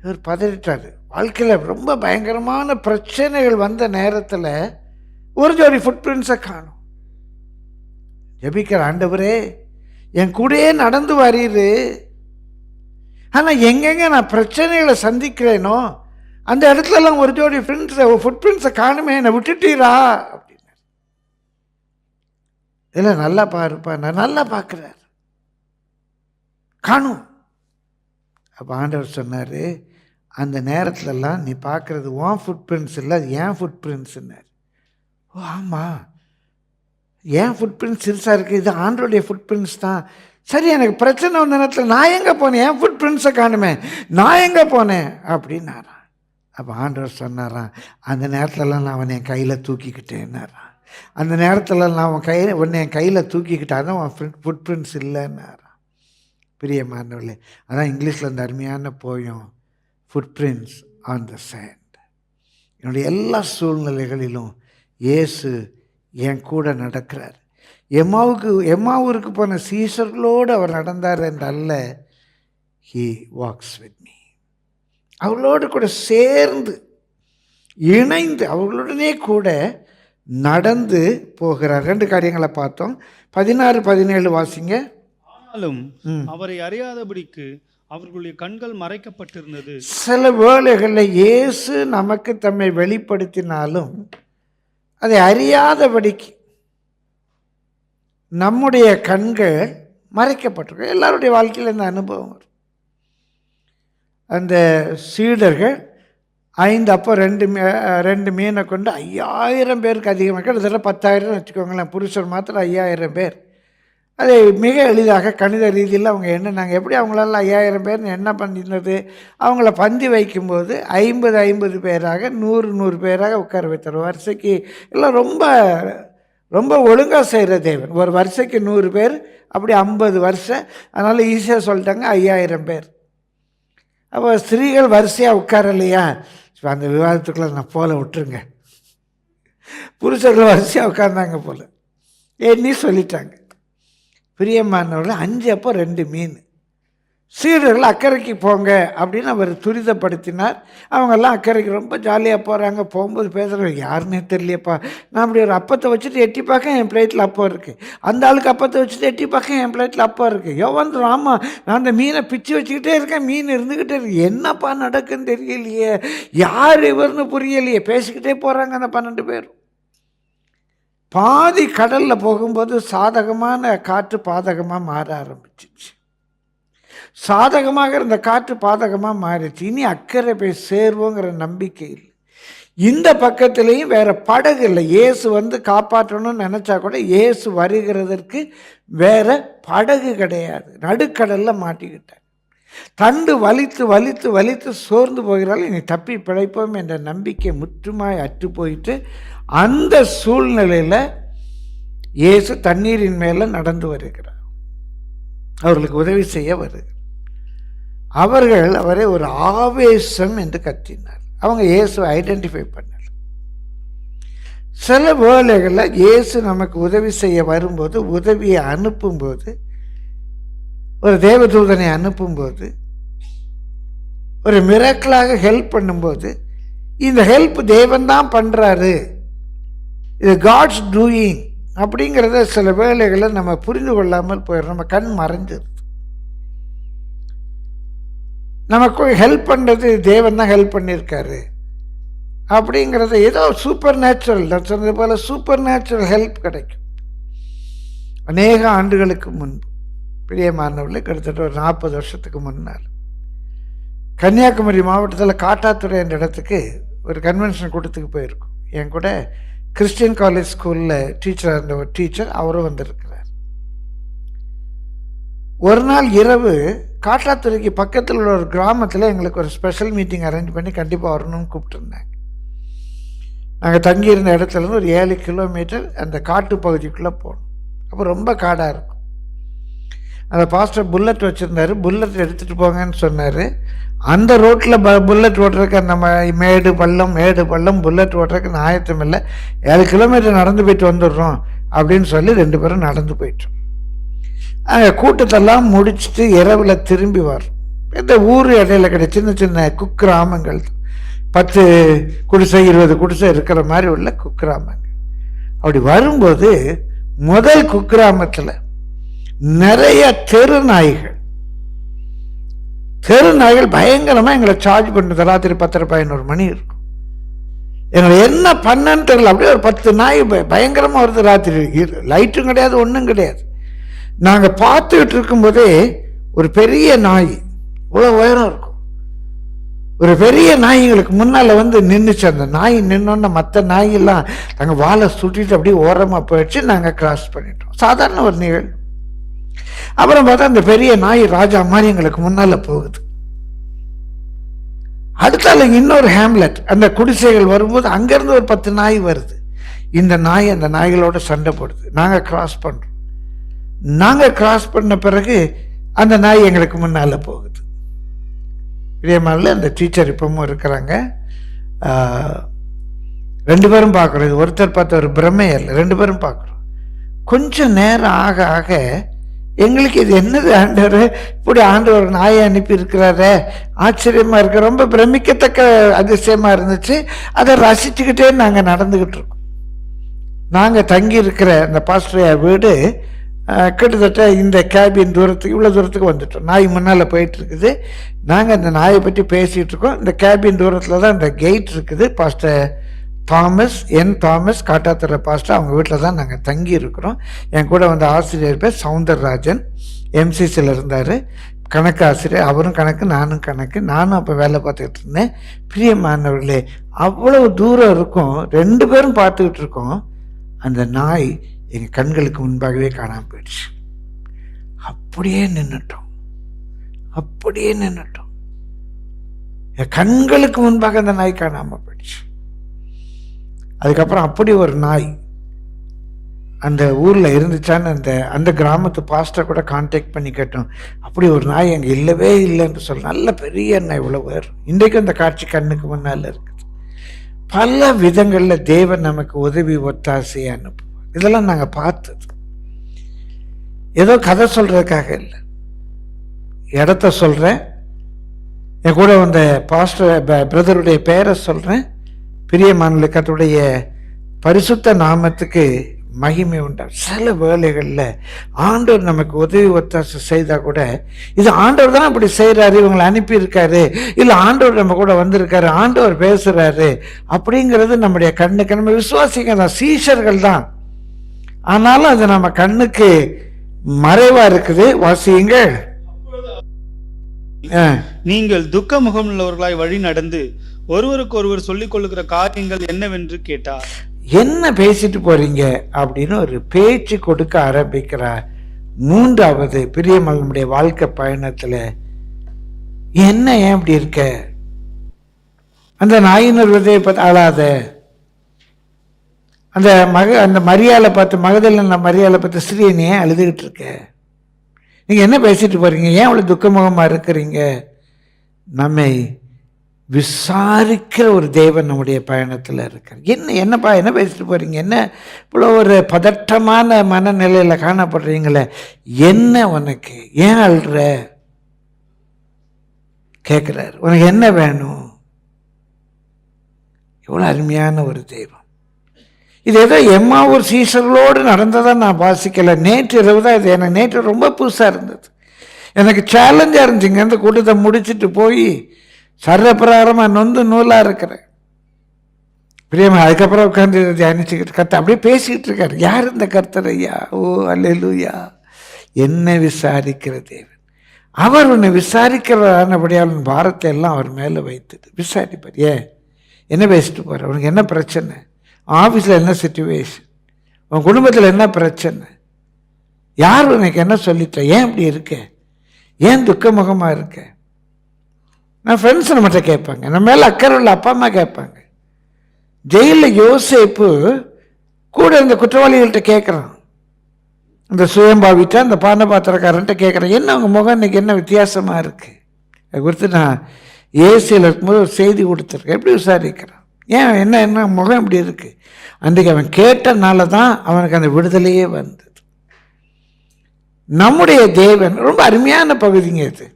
Speaker 2: இவர் பதறிட்டார். வாழ்க்கையில் ரொம்ப பயங்கரமான பிரச்சனைகள் வந்த நேரத்தில் ஒரு ஜோடி ஃபுட் பிரிண்ட்ஸை காணும். ஜெபிக்கிற, ஆண்டவரே என் கூடயே நடந்து வரீரு, ஆனால் எங்கெங்க நான் பிரச்சனைகளை சந்திக்கிறேனோ அந்த இடத்துலலாம் ஒரு ஜோடி ஃபுட் பிரிண்ட்ஸை காணுமே, என்னை விட்டுட்டீரா அப்படின்னு. இல்லை, நல்லா பாருப்பா, நான் நல்லா பார்க்குறார், காணும். அப்போ ஆண்டவர் சொன்னார், அந்த நேரத்துலலாம் நீ பார்க்குறது உன் ஃபுட் பிரிண்ட்ஸ் இல்லை, அது ஏன் ஃபுட் பிரிண்ட்ஸ்ன்னார். ஓ ஆமாம், ஏன் ஃபுட் பிரிண்ட்ஸ் சிறுசாக இருக்குது, இது ஆண்டவருடைய ஃபுட் பிரிண்ட்ஸ் தான். சரி, எனக்கு பிரச்சனை வந்த நேரத்தில் நான் எங்கே போனேன், என் ஃபுட் பிரிண்ட்ஸை காணுமே, நான் எங்கே போனேன் அப்படின்னாரான். அப்போ ஆண்டவர் சொன்னாரான், அந்த நேரத்துலலாம் நான் அவனை என் கையில் தூக்கிக்கிட்டேன்னாரான். அந்த நேரத்தில் நான் உன்னை என் கையில் தூக்கிக்கிட்டாதான் உன் ஃபுட் பிரிண்ட்ஸ் இல்லைன்னாரான். பிரியமானவர்களே, அதான் இங்கிலீஷில் அந்த அருமையான poem footprints on the sand. என்னுடைய எல்லா சூழ்நிலைகளிலும் இயேசு என் கூட நடக்கிறார். எம்மாவூருக்கு போன சீஷர்களோடு அவர் நடந்தார் என்றல்ல, ஹீ வாக்ஸ் வித் மீ. அவர்களோடு கூட சேர்ந்து இணைந்து அவர்களுடனே கூட நடந்து போகிறார். 2 காரியங்களை பார்த்தோம். 16, 17 வாசிங்க.
Speaker 3: ஆனாலும் அவரை அறியாதபடிக்கு அவர்களுடைய கண்கள் மறைக்கப்பட்டிருந்தது.
Speaker 2: சில வேளைகளில் இயேசு நமக்கு தம்மை வெளிப்படுத்தினாலும் அதை அறியாதபடிக்கு நம்முடைய கண்கள் மறைக்கப்பட்டிருக்கு. எல்லாருடைய வாழ்க்கையில் இந்த அனுபவம் வரும். அந்த சீடர்கள் 5 அப்போ 2 மீனை கொண்டு 5000 பேருக்கு அதிகமாக, கிட்டத்தட்ட 10,000 வச்சுக்கோங்களேன். புருஷர் மாத்திரம் 5000 பேர். அதை மிக எளிதாக கணித ரீதியில் அவங்க எண்ணினாங்க. எப்படி அவங்களால 5000 பேர்னு என்ன பண்ணிருந்தது, அவங்கள பந்தி வைக்கும்போது 50 பேராக 100 பேராக உட்கார வைத்தார். வரிசைக்கு எல்லாம் ரொம்ப ரொம்ப ஒழுங்காக செய்கிற தேவன். ஒரு வரிசைக்கு 100 பேர், அப்படி 50 வருஷம். அதனால் ஈஸியாக சொல்லிட்டாங்க 5000 பேர். அப்போ ஸ்திரீகள் வரிசையாக உட்காரலையா? அந்த விவாதத்துக்குள்ள நான் போல விட்டுருங்க. புருஷர்கள் வரிசையாக உட்காந்தாங்க போல். எண்ணி சொல்லிட்டாங்க. பிரியமானவர்கள் 5 அப்போ 2 மீன். சீடர்கள் அக்கறைக்கு போங்க அப்படின்னு அவர் துரிதப்படுத்தினார். அவங்கெல்லாம் அக்கறைக்கு ரொம்ப ஜாலியாக போகிறாங்க. போகும்போது பேசுகிறாங்க, யாருன்னே தெரியலையப்பா, நான் அப்படி ஒரு அப்பத்தை வச்சுட்டு எட்டி பார்க்க என் பிளேட்டில் அப்பம் இருக்குது, அந்த ஆளுக்கு அப்பத்தை வச்சுட்டு எட்டி பார்க்க என் பிளேட்டில் அப்பம் இருக்குது. யோவான் ஆமாம், நான் அந்த மீனை பிச்சு வச்சுக்கிட்டே இருக்கேன், மீன் இருந்துக்கிட்டே இருக்கு, என்னப்பா நடக்குன்னு தெரியலையே, யார் இவர்னு புரியலையே. பேசிக்கிட்டே போகிறாங்க அந்த 12 பேரும். பாதி கடலில் போகும்போது சாதகமான காற்று பாதகமாக மாற ஆரம்பிச்சிச்சு. சாதகமாக இருந்த காற்று பாதகமாக மாறிடுச்சு. இனி அக்கறை போய் சேருவோங்கிற நம்பிக்கை இல்லை. இந்த பக்கத்துலேயும் வேற படகு இல்லை. இயேசு வந்து காப்பாற்றணும்னு நினச்சா கூட இயேசு வருகிறதற்கு வேற படகு கிடையாது. நடுக்கடலில் மாட்டிக்கிட்டார். தண்டு வலித்து வலித்து வலித்து சோர்ந்து போகிறாள். இனி தப்பி பிழைப்போம் என்ற நம்பிக்கை முற்றுமாய் அற்று போயிட்டு அந்த சூழ்நிலையில் இயேசு தண்ணீரின் மேலே நடந்து வருகிறார். அவர்களுக்கு உதவி செய்ய வருகிறார். அவர்கள் அவரை ஒரு ஆவேசம் என்று கத்தினார். அவங்க இயேசுவை ஐடென்டிஃபை பண்ணல. சில வேளைகளில் இயேசு நமக்கு உதவி செய்ய வரும்போது, உதவியை அனுப்பும்போது, ஒரு தேவதூதனை அனுப்பும்போது, ஒரு மிராக்கிளாக ஹெல்ப் பண்ணும்போது, இந்த ஹெல்ப் தேவன் தான் பண்ணுறாரு, இது காட்ஸ் டூயிங் அப்படிங்கிறத சில வேளைகளை நம்ம புரிந்து கொள்ளாமல் போயிடும். நம்ம கண் மறைஞ்சிருது. நமக்கு ஹெல்ப் பண்ணுறது தேவன் தான் ஹெல்ப் பண்ணியிருக்காரு அப்படிங்கிறத ஏதோ சூப்பர் நேச்சுரல், நான் சொன்னது போல் சூப்பர் நேச்சுரல் ஹெல்ப் கிடைக்கும். அநேக ஆண்டுகளுக்கு முன்பு, பிரியமானவர்களே, கிட்டத்தட்ட ஒரு 40 வருஷத்துக்கு முன்னால் கன்னியாகுமரி மாவட்டத்தில் காட்டாத்துறை என்ற இடத்துக்கு ஒரு கன்வென்ஷன் கூட்டத்துக்கு போயிருக்கோம். என் கூட கிறிஸ்டியன் காலேஜ் ஸ்கூலில் டீச்சராக இருந்த ஒரு டீச்சர், அவரும் வந்திருக்கிறார். ஒரு நாள் இரவு காட்டாத்துறைக்கு பக்கத்தில் உள்ள ஒரு கிராமத்தில் எங்களுக்கு ஒரு ஸ்பெஷல் மீட்டிங் அரேஞ்ச் பண்ணி கண்டிப்பாக வரணும்னு கூப்பிட்டுருந்தாங்க. நாங்கள் தங்கியிருந்த இடத்துலேருந்து ஒரு 7 கிலோமீட்டர் அந்த காட்டு பகுதிக்குள்ளே போகணும். அப்போ ரொம்ப காடாக இருக்கும். அந்த பாஸ்டர் புல்லட் வச்சுருந்தார். புல்லட் எடுத்துகிட்டு போங்கன்னு சொன்னார். அந்த ரோட்டில் புல்லட் ஓட்டுறதுக்கு அந்த மேடு பள்ளம் புல்லட் ஓட்டுறதுக்கு ஆயத்தம் இல்லை. 7 கிலோமீட்டர் நடந்து போயிட்டு வந்துடுறோம் அப்படின்னு சொல்லி 2 பேரும் நடந்து போயிட்டோம். கூட்டத்தெல்லாம் முடிச்சுட்டு இரவில் திரும்பி வரும். இந்த ஊர் இடையில கிடையாது, சின்ன சின்ன குக்கிராமங்கள், 10 குடிசை 20 குடிசை இருக்கிற மாதிரி உள்ள குக்கிராமங்கள். அப்படி வரும்போது முதல் குக்கிராமத்தில் நிறைய தெரு நாய்கள் பயங்கரமாக எங்களை சார்ஜ் பண்ணுறது. ராத்திரி 10:30-11 மணி இருக்கும். எங்களை என்ன பண்ணன்னு தெரியல. அப்படியே ஒரு 10 நாய் பயங்கரமாக வருது. ராத்திரி லைட்டும் கிடையாது, ஒன்றும் கிடையாது. நாங்கள் பார்த்துக்கிட்டு இருக்கும்போதே ஒரு பெரிய நாய், இவ்வளோ உயரம் இருக்கும், ஒரு பெரிய நாய் எங்களுக்கு முன்னால் வந்து நின்றுச்சு. அந்த நாய் நின்னோன்னா மற்ற நாயெல்லாம் நாங்கள் வாழை சுட்டிட்டு அப்படியே ஓரமாக போயிடுச்சு. நாங்கள் கிராஸ் பண்ணிட்டோம். சாதாரண ஒரு நிகழ்வு. அப்புறம் பார்த்தா அந்த பெரிய நாய் ராஜா மாதிரி எங்களுக்கு முன்னால் போகுது. அடுத்தால இன்னொரு ஹேம்லெட், அந்த குடிசைகள் வரும்போது அங்கேருந்து ஒரு 10 நாய் வருது. இந்த நாய் அந்த நாய்களோட சண்டை போடுது. நாங்கள் கிராஸ் பண்ணுறோம். நாங்கள் கிராஸ் பண்ண பிறகு அந்த நாய் எங்களுக்கு முன்னால் போகுது. பிரியமானவர்களே, அந்த டீச்சர் இப்பவும் இருக்கிறாங்க. 2 பேரும் பார்க்குறோம். ஒருத்தர் பார்த்த ஒரு பிரமை இல்லை, 2 பேரும் பார்க்குறோம். கொஞ்சம் நேரம் ஆக ஆக எங்களுக்கு இது என்னது ஆண்டவர், இப்படி ஆண்டவர் நாயை அனுப்பி இருக்கிறாரு, ஆச்சரியமாக இருக்கு, ரொம்ப பிரமிக்கத்தக்க அதிசயமாக இருந்துச்சு. அதை ரசிச்சுக்கிட்டே நாங்கள் நடந்துக்கிட்டு இருக்கோம். நாங்கள் தங்கி இருக்கிற அந்த பாஸ்டர் வீடு கிட்டத்தட்ட இந்த கேபின் தூரத்துக்கு, இவ்வளோ தூரத்துக்கு வந்துட்டோம். நாய் முன்னால் போயிட்டுருக்குது. நாங்கள் அந்த நாயை பற்றி பேசிகிட்டு இருக்கோம். இந்த கேபின் தூரத்தில் தான் இந்த கெயிட் இருக்குது. பாஸ்டர் தாமஸ் காட்டாத்துறை பாஸ்டர், அவங்க வீட்டில் தான் நாங்கள் தங்கி இருக்கிறோம். என் கூட வந்து ஆசிரியர் பேர் சவுந்தரராஜன், MCCயில் இருந்தார், கணக்கு ஆசிரியர். அவரும் கணக்கு, நானும் கணக்கு. நானும் அப்போ வேலை பார்த்துக்கிட்டு இருந்தேன். பிரியமானவர்களே, அவ்வளவு தூரம் இருக்கும், 2 பேரும் பார்த்துக்கிட்டு இருக்கோம். அந்த நாய் எங்கள் கண்களுக்கு முன்பாகவே காணாமல் போயிடுச்சு. அப்படியே நின்றுட்டோம். என் கண்களுக்கு முன்பாக அந்த நாய் காணாமல் போயிடுச்சு. அதுக்கப்புறம் அப்படி ஒரு நாய் அந்த ஊரில் இருந்துச்சான்னு அந்த கிராமத்து பாஸ்டர் கூட கான்டாக்ட் பண்ணி கேட்டோம். அப்படி ஒரு நாய் அங்கே இல்லவே இல்லைன்னு சொல்ல, நல்ல பெரிய நாய், இவ்வளோ வேறு. இன்றைக்கும் அந்த காட்சி கண்ணுக்கு முன்னால் இருக்குது. பல விதங்களில் தேவன் நமக்கு உதவி ஒத்தாசையை அனுப்புவார். இதெல்லாம் நாங்கள் பார்த்தது. ஏதோ கதை சொல்றதுக்காக இல்லை, இடத்த சொல்கிறேன், என் கூட வந்த பாஸ்டர் பிரதருடைய பெயரை சொல்கிறேன். பிரியமானவர்களே, கர்த்தருடைய பரிசுத்த நாமத்துக்கு மகிமை உண்டா. சில வேளைகளில் ஆண்டவர் நமக்கு உதவி ஒத்தாசை செய்தால் கூட இது ஆண்டவர் தான் அப்படி செய்கிறாரு, இவங்களை அனுப்பியிருக்காரு, இல்லை ஆண்டவர் நம்ம கூட வந்திருக்காரு, ஆண்டவர் பேசுகிறாரு அப்படிங்கிறது நம்முடைய கண்ணுக்கு நம்ம விசுவாசிங்க தான், சீஷர்கள் தான். ஆனாலும் அது நம்ம கண்ணுக்கு மறைவா இருக்குது. வாசியுங்கள்.
Speaker 3: நீங்கள் துக்க முகம் உள்ளவர்களாய் வழி நடந்து ஒருவருக்கு ஒருவர் சொல்லிக் கொள்ளுகிற காரியங்கள் என்னவென்று கேட்டார்.
Speaker 2: என்ன பேசிட்டு போறீங்க அப்படின்னு ஒரு பேச்சு கொடுக்க ஆரம்பிக்கிறார். மூன்றாவது, பிரியமனுடைய வாழ்க்கை பயணத்துல என்ன ஏன் இப்படி இருக்க, அந்த நாயினர் விதையை பார்த்து அழாத, அந்த மரியாதை பார்த்து மகதலின மரியாதை பார்த்து ஸ்ரீ ஏன் அழுதுகிட்டு இருக்க, நீங்க என்ன பேசிட்டு போறீங்க, ஏன் அவ்வளவு துக்கமுகமா இருக்கிறீங்க. நம்மை விசாரிக்கிற ஒரு தேவன் நம்முடைய பயணத்தில் இருக்கார். என்னப்பா என்ன பேசிட்டு போறீங்க, என்ன இவ்வளோ ஒரு பதட்டமான மனநிலையில் காணப்படுறீங்களே, என்ன உனக்கு, ஏன் அழுற கேட்குறாரு. உனக்கு என்ன வேணும். எவ்வளோ அருமையான ஒரு தெய்வம். இது ஏதோ எம்மாவூர் சீசர்களோடு நடந்ததை நான் வாசிக்கலை. நேற்று இரவு தான் இது. எனக்கு நேற்று ரொம்ப புதுசாக இருந்தது, எனக்கு சேலஞ்சாக இருந்துச்சுங்க. அந்த கூட்டத்தை முடிச்சுட்டு போய் சர்வப்பிரகாரமாக நொந்து நூலாக இருக்கிறேன். பிரியமா அதுக்கப்புறம் உட்காந்து தியானிச்சுக்கிட்டு கர்த்தர் அப்படியே பேசிக்கிட்டு இருக்காரு. யார் இந்த கர்த்தர் ஐயா? ஓ அல்லேலூயா. என்னை விசாரிக்கிற தேவன். அவர் உன்னை விசாரிக்கிறவரானபடியால் பாரத்தை எல்லாம் அவர் மேலே வைத்தது. விசாரிப்பார். ஏன் என்ன பேசிட்டு போகிற, உனக்கு என்ன பிரச்சனை, ஆஃபீஸில் என்ன சிச்சுவேஷன், உன் குடும்பத்தில் என்ன பிரச்சனை, யார் உனக்கு என்ன சொல்லிட்ட, ஏன் இப்படி இருக்க, ஏன் துக்கமுகமாக இருக்க. நான் ஃப்ரெண்ட்ஸ் நம்மகிட்ட கேட்பாங்க, நம்ம மேலே அக்கறை உள்ள அப்பா அம்மா கேட்பாங்க. ஜெயிலில் யோசேப்பு கூட இந்த குற்றவாளிகள்கிட்ட கேட்குறான், இந்த சுயம்பாவிட்ட அந்த பானபாத்திரக்காரன்ட்ட கேட்குறேன், என்ன அவங்க முகம் இன்னைக்கு என்ன வித்தியாசமாக இருக்குது. அதை குறித்து நான் ஏசியில் இருக்கும்போது ஒரு செய்தி கொடுத்துருக்கேன். எப்படி விசாரிக்கிறான், ஏன் என்ன முகம் இப்படி இருக்குது. அன்றைக்கு அவன் கேட்டனால தான் அவனுக்கு அந்த விடுதலையே வந்தது. நம்முடைய தேவன் ரொம்ப அருமையான பகுதிங்க இது.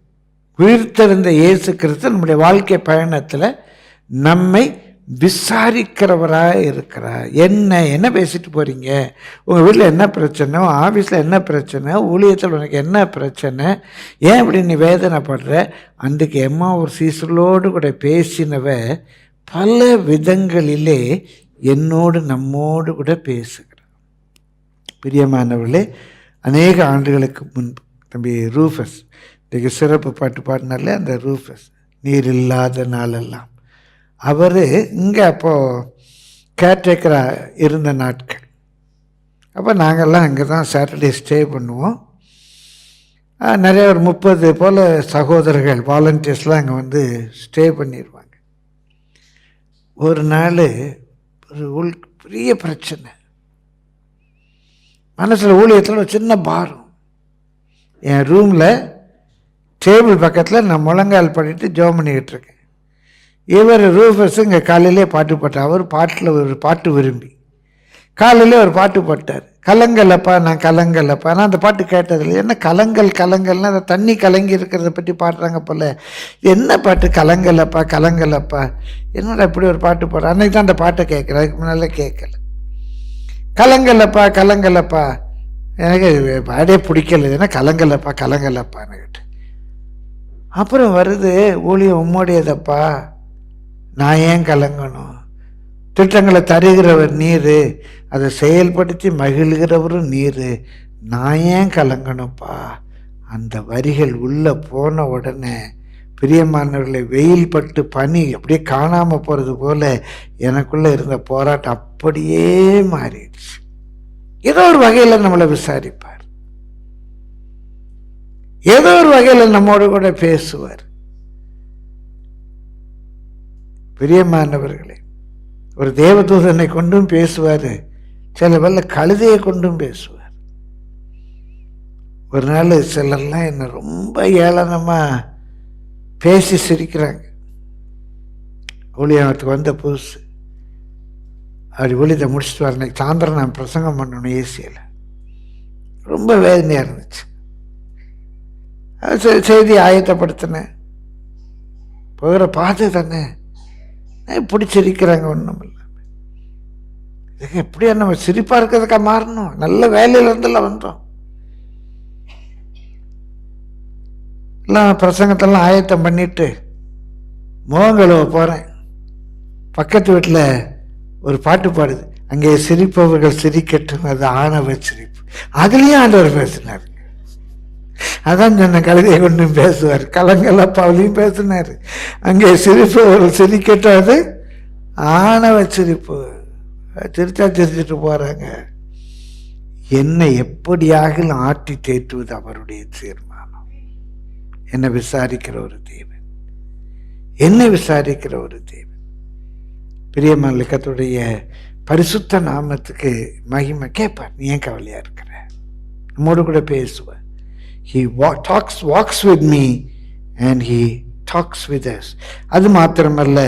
Speaker 2: உயிர்த்தெழுந்த இயேசு கிறிஸ்து நம்முடைய வாழ்க்கை பயணத்தில் நம்மை விசாரிக்கிறவராக இருக்கிறார். என்ன பேசிட்டு போகிறீங்க, உங்கள் வீட்டில் என்ன பிரச்சனை, ஆஃபீஸில் என்ன பிரச்சனை, ஊழியத்தில் உனக்கு என்ன பிரச்சனை, ஏன் இப்படி நீ வேதனைப்படுற. அன்றைக்கு எம்மாவூர் சீசர்களோடு கூட பேசினவ பல விதங்களிலே என்னோடு நம்மோடு கூட பேசுகிறார். பிரியமானவர்களே, அநேக ஆண்டுகளுக்கு முன்பு தம்பி ரூஃபஸ் இன்றைக்கு சிறப்பு பாட்டு பாடினால அந்த ரூஃபஸ், நீர் இல்லாத நாளெல்லாம், அவர் இங்கே அப்போது கேர்டேக்கராக இருந்த நாட்கள். அப்போ நாங்கள்லாம் அங்கே தான் சாட்டர்டே ஸ்டே பண்ணுவோம். நிறைய ஒரு 30 போல் சகோதரர்கள் வாலண்டியர்ஸ்லாம் அங்கே வந்து ஸ்டே பண்ணிடுவாங்க. ஒரு நாள் ஒரு பெரிய பிரச்சனை, மனசில் ஊழியத்தில் ஒரு சின்ன பாரம். என் ரூமில் டேபிள் பக்கத்தில் நான் முழங்கால் பண்ணிட்டு ஜெபம் பண்ணிக்கிட்டு இருக்கேன். இவர் ரூஃபஸ் இங்கே காலையிலே பாட்டு போட்டார். அவர் பாட்டில் ஒரு பாட்டு விரும்பி காலையிலே ஒரு பாட்டு போட்டார், கலங்கலப்பா நான் கலங்கலப்பா. நான் அந்த பாட்டு கேட்டதில்லை. என்ன கலங்கல்னா அந்த தண்ணி கலங்கி இருக்கிறத பற்றி பாடுறாங்க போல். என்ன பாட்டு, கலங்கலப்பா கலங்கலப்பா, என்னடா இப்படி ஒரு பாட்டு போடுற. அன்னைக்கு தான் அந்த பாட்டை கேட்குறேன், அதுக்கு முன்னால கேட்கல. கலங்கலப்பா கலங்கலப்பா, எனக்கு பாடே பிடிக்கல, ஏன்னா கலங்கலப்பான்னு கேட்டு. அப்புறம் வருது, ஊழியம் உம்முடையதப்பா, நான் ஏன் கலங்கணும், திட்டங்களை தருகிறவர் நீர், அதை செயல்படுத்தி மகிழ்கிறவரும் நீர், நான் ஏன் கலங்கணும்ப்பா. அந்த வரிகள் உள்ளே போன உடனே பிரியமானவர்களை வெயில் பட்டு பனி அப்படியே காணாமல் போகிறது போல் எனக்குள்ளே இருந்த போராட்டம் அப்படியே மாறிடுச்சு. ஏதோ ஒரு வகையில் நம்மளை விசாரிப்பார், ஏதோ ஒரு வகையில் நம்மோடு கூட பேசுவார். பிரியமானவர்களே, ஒரு தேவதூதனை கொண்டும் பேசுவார், சில வேளை கழுதையை கொண்டும் பேசுவார். ஒரு நாள் சிலர்லாம் என்னை ரொம்ப ஏளனமாக பேசி சிரிக்கிறாங்க. ஊழியத்துக்கு வந்த புதுசு, அப்படி ஊழியத்தை முடிச்சுட்டு வரேன். சாயந்தரம் நான் பிரசங்கம் பண்ணணும் ஏசியில். ரொம்ப வேதனையாக இருந்துச்சு. செய்தி ஆயத்தப்படுத்தினேன். போகிற பாதை தானே இப்படி சிரிக்கிறாங்க, ஒன்றும் இல்லை. இதுக்கு எப்படியா நம்ம சிரிப்பாக இருக்கிறதுக்கா மாறணும்? நல்ல வேலையிலேருந்துலாம் வந்தோம். எல்லாம் பிரசங்கத்தெல்லாம் ஆயத்தம் பண்ணிட்டு மோகங்கழுவ போகிறேன். பக்கத்து வீட்டில் ஒரு பாட்டு பாடுது, அங்கே சிரிப்பவர்கள் சிரிக்கட்டும், அது ஆணவ சிரிப்பு. அதுலேயும் ஆண்டவர் பேசினார். அதான் சொன்ன கழுதையை கொண்டு பேசுவார். கலங்கலப்பாவிலையும் பேசினார். அங்கே சிரிப்பவர்கள் சிரிக்கட்டும், அது ஆணவ சிரிப்பு. சிரிச்சா சிரிச்சுட்டு போகிறாங்க. என்னை எப்படியாக ஆட்டி தேற்றுவது அவருடைய தீர்மானம். என்னை விசாரிக்கிற ஒரு தேவன், என்னை விசாரிக்கிற ஒரு தேவன். பிரியமான கர்த்தருடைய பரிசுத்த நாமத்துக்கு மகிமை. கேட்பார், நீ ஏன் கவலையா இருக்கிற? நம்மோடு கூட பேசுவார். He walks with me and he talks with us. அது மாத்திரமல்ல,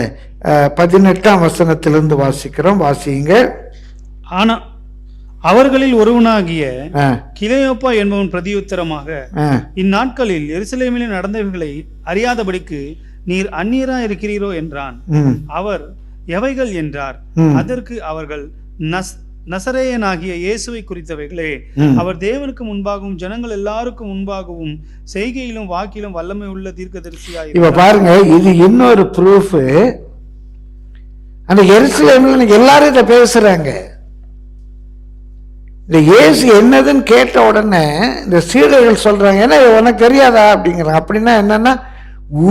Speaker 2: 18ஆம் வசனத்திலிருந்து வாசிக்கிறோம். வாசிங்க.
Speaker 3: ஆனா அவர்களில் ஒருவனாகிய கிலெயோப்பா என்பவன் பிரதியுத்தரமாக, இந்நாட்களில் எருசலேமில் நடந்தவைகளை அறியாதபடிக்கு நீர் அந்நியரா இருக்கிறீரோ என்றான். அவர் எவைகள் என்றார். அதற்கு அவர்கள், நசரேயனாகிய இயேசுவை குறித்தவைகளே. அவர் தேவனுக்கு முன்பாகவும் ஜனங்கள் எல்லாருக்கும் முன்பாகவும் செய்கையிலும் வாக்கிலும் வல்லமை உள்ள தீர்க்கதரிசியாய்.
Speaker 2: இப்ப பாருங்க, இது இன்னொரு ப்ரூஃப். அந்த எருசலேம்ல எல்லாரும் இதை பேசுறாங்க. இந்த இயேசு என்னதுன்னு கேட்ட உடனே இந்த சீடர்கள் சொல்றாங்க, ஏன்னா உனக்கு தெரியாதா அப்படிங்கிறாங்க. அப்படின்னா என்னன்னா,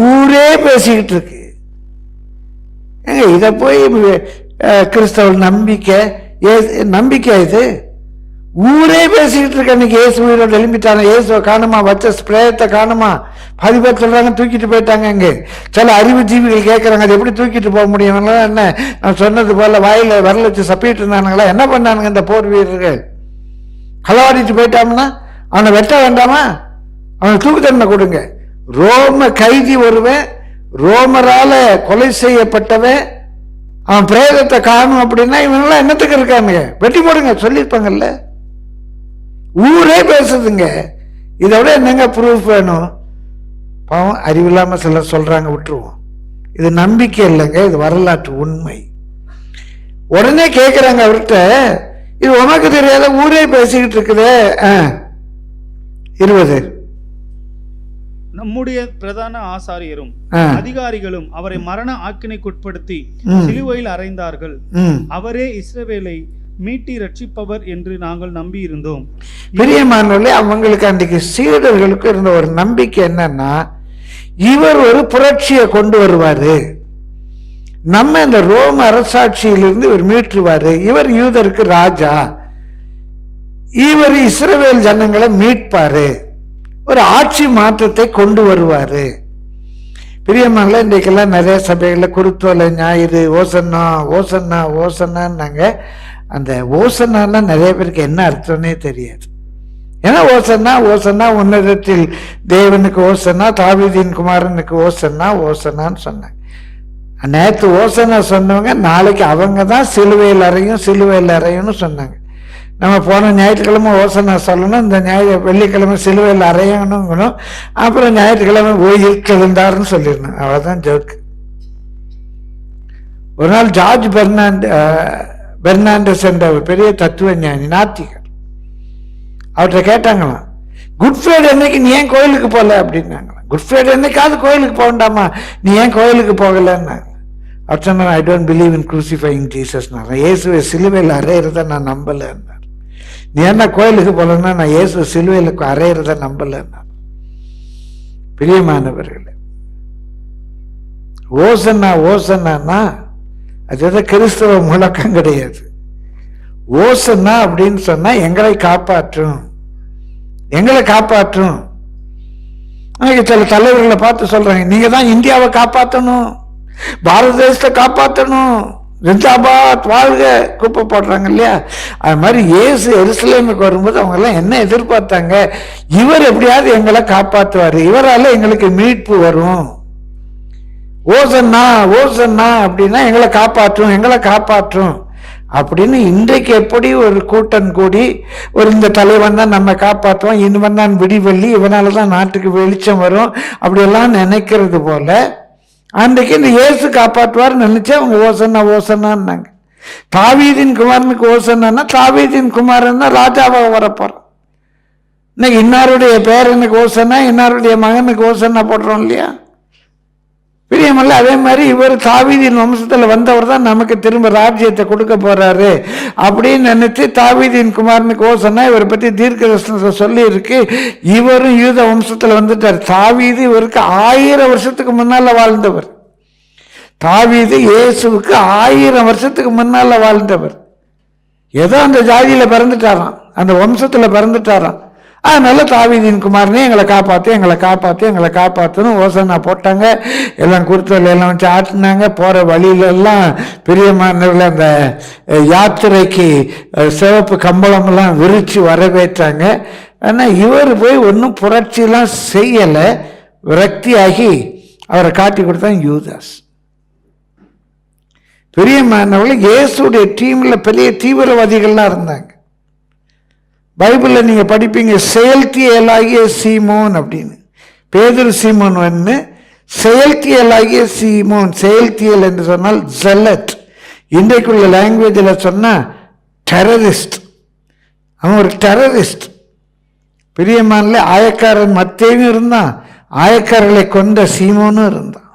Speaker 2: ஊரே பேசிக்கிட்டு இருக்கு. இதை போய் கிறிஸ்தவ நம்பிக்கை இது ஊரே பேசிக்கிட்டு இருக்க. இன்னைக்கு இயேசு உயிரோடு எழும்பிட்டாங்க, இயேசுவை காணுமா, வச்ச ஸ்பிரேயத்தை காணுமா. பாதி பேர் சொல்றாங்க தூக்கிட்டு போயிட்டாங்க. இங்கே சில அறிவு ஜீவிகள் கேட்கறாங்க, அது எப்படி தூக்கிட்டு போக முடியும்? என்ன நான் சொன்னது போல வாயில வரல வச்சு சப்பிட்டு இருந்தானுங்களா? என்ன பண்ணானுங்க இந்த போர் வீரர்கள்? களவாடிட்டு போயிட்டாங்கன்னா அவனை வெட்ட வேண்டாமா? அவனை தூக்கு தண்டனை கொடுங்க. ரோம கைதி ஒருவன், ரோமரால கொலை செய்யப்பட்டவன், அவன் பிரேதத்தை காணும் அப்படின்னா இவனெல்லாம் என்னத்துக்கு இருக்காங்க? வெட்டி போடுங்க சொல்லியிருப்பாங்கல்ல. ஊரே பேசுதுங்க. இதை விட என்னங்க ப்ரூஃப் வேணும்? பாவம், அறிவில்லாம சிலர் சொல்றாங்க, விட்டுருவோம். இது நம்பிக்கை இல்லைங்க, இது வரலாற்று உண்மை. உடனே கேட்கிறாங்க அவர்கிட்ட, இது உனக்கு தெரியாத ஊரே பேசிக்கிட்டு இருக்குது. 20
Speaker 3: நம்முடைய பிரதான ஆசாரியரும் அதிகாரிகளும் அவரை மரண ஆக்கினைக்குட்படுத்தி சிலுவையில் அறைந்தார்கள். அவரே இஸ்ரவேலை மீட்டி ரட்சிப்பவர் என்று நாங்கள் நம்பி இருந்தோம்.
Speaker 2: பிரியமானவர்களே, அவங்களுக்கு அன்றைக்கு சீடர்களுக்கு இருந்த ஒரு நம்பிக்கை என்னன்னா, இவர் ஒரு புரட்சியை கொண்டு வருவாரு, நம்ம இந்த ரோம அரசாட்சியிலிருந்து இவர் மீட்டுருவாரு, இவர் யூதருக்கு ராஜா, இவர் இஸ்ரவேல் ஜனங்களை மீட்பாரு, ஒரு ஆட்சி மாற்றத்தை கொண்டு வருவாரு. பிரியமான இன்றைக்கெல்லாம் நிறைய சபைகளில் குருத்தோலை ஞாயிறு ஓசன்னா ஓசன்னா ஓசன்னாங்க. அந்த ஓசன்னான்னா நிறைய பேருக்கு என்ன அர்த்தம்னே தெரியாது. ஏன்னா ஓசன்னா ஓசன்னா உன்னதத்தில் தேவனுக்கு ஓசன்னா, தாவீதின் குமாரனுக்கு ஓசன்னா ஓசன்னான்னு சொன்னாங்க. நேற்று ஓசன்னா சொன்னவங்க நாளைக்கு அவங்க தான் சிலுவையில் அறையும்னு சொன்னாங்க. நம்ம போன ஞாயிற்றுக்கிழமை ஓசனா சொல்லணும், இந்த வெள்ளிக்கிழமை சிலுவையில் அறையணுங்கணும், அப்புறம் ஞாயிற்றுக்கிழமை ஓயில் கிளந்தாருன்னு சொல்லிடணும். அவ்வளோதான் ஜோக்கு. ஒரு நாள் ஜார்ஜ் பெர்னாண்டஸ் என்ற ஒரு பெரிய தத்துவ ஞானி, நாத்திகர், அவர்கிட்ட கேட்டாங்களாம், குட் ஃப்ரைடே அன்னைக்கு நீ ஏன் கோயிலுக்கு போகல அப்படின்னாங்களாம். குட் ஃப்ரைடே அன்னைக்காவது கோயிலுக்கு போகண்டாமா, நீ ஏன் கோயிலுக்கு போகலன்னாங்க. அவர் சொன்னார், ஐ டோன்ட் பிலீவ் இன் க்ரூசிஃபையிங் ஜீசஸ்னாங்க. இயேசுவை சிலுவையில் அறையிறத நான் நம்பலைன்னார். நீ என்ன கோயிலுக்கு போகலன்னா, நான் இயேசு சிலுவையில் அறையிறத நம்பலைன்னார். பிரியமானவர்களே, ஓசன்னா அது கிறிஸ்தவ முழக்கம் கிடையாது. ஓசன்னா அப்படின்னு சொன்னா எங்களை காப்பாற்றும். சில தலைவர்களை பார்த்து சொல்றாங்க, நீங்க தான் இந்தியாவை காப்பாற்றணும், பாரத தேசத்தை காப்பாற்றணும், ஜிந்தாபாத் வாழ்க கூப்ப போடுறாங்க இல்லையா? அது மாதிரி இயேசு எருசலேமுக்கு வரும்போது அவங்க எல்லாம் என்ன எதிர்பார்த்தாங்க? இவர் எப்படியாவது எங்களை காப்பாற்றுவாரு, இவரால எங்களுக்கு மீட்பு வரும். ஓசன்னா அப்படின்னா எங்களை காப்பாற்றும். அப்படின்னு இன்றைக்கு எப்படி ஒரு கூட்டம் கூடி ஒரு இந்த தலைவன் தான் நம்ம காப்பாற்றுவோம், இவன் தான் விடிவெள்ளி, இவனால தான் நாட்டுக்கு வெளிச்சம் வரும் அப்படியெல்லாம் நினைக்கிறது போல அன்றைக்கு இந்த இயேசு காப்பாற்றுவார் நினைச்சா அவங்க ஓசன்னா ஓசன்னான்னாங்க. தாவீதின் குமாரனுக்கு ஓசன்னா தாவீதின் குமாரன் தான் ராஜாவாக வரப்போறான். இன்னைக்கு இன்னாருடைய பேரனுக்கு ஓசன்னா இன்னாருடைய மகனுக்கு ஓசன்னா போடுறோம் இல்லையா, பிரியமல்ல. அதே மாதிரி இவர் தாவீதின் வம்சத்தில் வந்தவர் தான் நமக்கு திரும்ப ராஜ்யத்தை கொடுக்க போறாரு அப்படின்னு நினைச்சு தாவீதின் குமாரனுக்கு ஓசன்னா இவரை பற்றி தீர்க்கதரிசனத்தை சொல்லி இருக்கு. இவரும் யூத வம்சத்தில் வந்துட்டார். தாவீது இவருக்கு 1000 வருஷத்துக்கு முன்னால வாழ்ந்தவர். தாவீது இயேசுவுக்கு 1000 வருஷத்துக்கு முன்னால வாழ்ந்தவர். ஏதோ அந்த ஜாதியில பிறந்துட்டாராம், அந்த வம்சத்துல பிறந்துட்டாராம். அதனால தாவீதின் குமாரனே எங்களை காப்பாற்று எங்களை காப்பாற்று எங்களை காப்பாற்றுன்னு ஓசனா போட்டாங்க. எல்லாம் குருத்தல் எல்லாம் வச்சு ஆட்டினாங்க. போகிற வழியிலெல்லாம் பிரியமானவர்கள் அந்த யாத்திரைக்கு சிவப்பு கம்பளமெல்லாம் விரித்து வரவேற்றாங்க. ஆனால் இவர் போய் ஒன்றும் புரட்சியெல்லாம் செய்யலை. விரக்தியாகி அவரை காட்டி கொடுத்தான் யூதாஸ். பிரியமானவர்கள் இயேசுடைய டீமில் பெரிய தீவிரவாதிகள்லாம் இருந்தாங்க. பைபிளில் நீங்கள் படிப்பீங்க, செயல்தியலாகிய சீமோன் அப்படின்னு. பேதுரு சீமோன் வந்து செயல்தியலாகிய சீமோன். செயல்தியல் என்று சொன்னால் ஜெலட். இன்றைக்குள்ள லாங்குவேஜில் சொன்னால் டெரரிஸ்ட். அவன் ஒரு டெரரிஸ்ட். பிரியமானல ஆயக்காரன் மத்தேயும் இருந்தான், ஆயக்காரர்களை கொண்ட சீமோனும் இருந்தான்.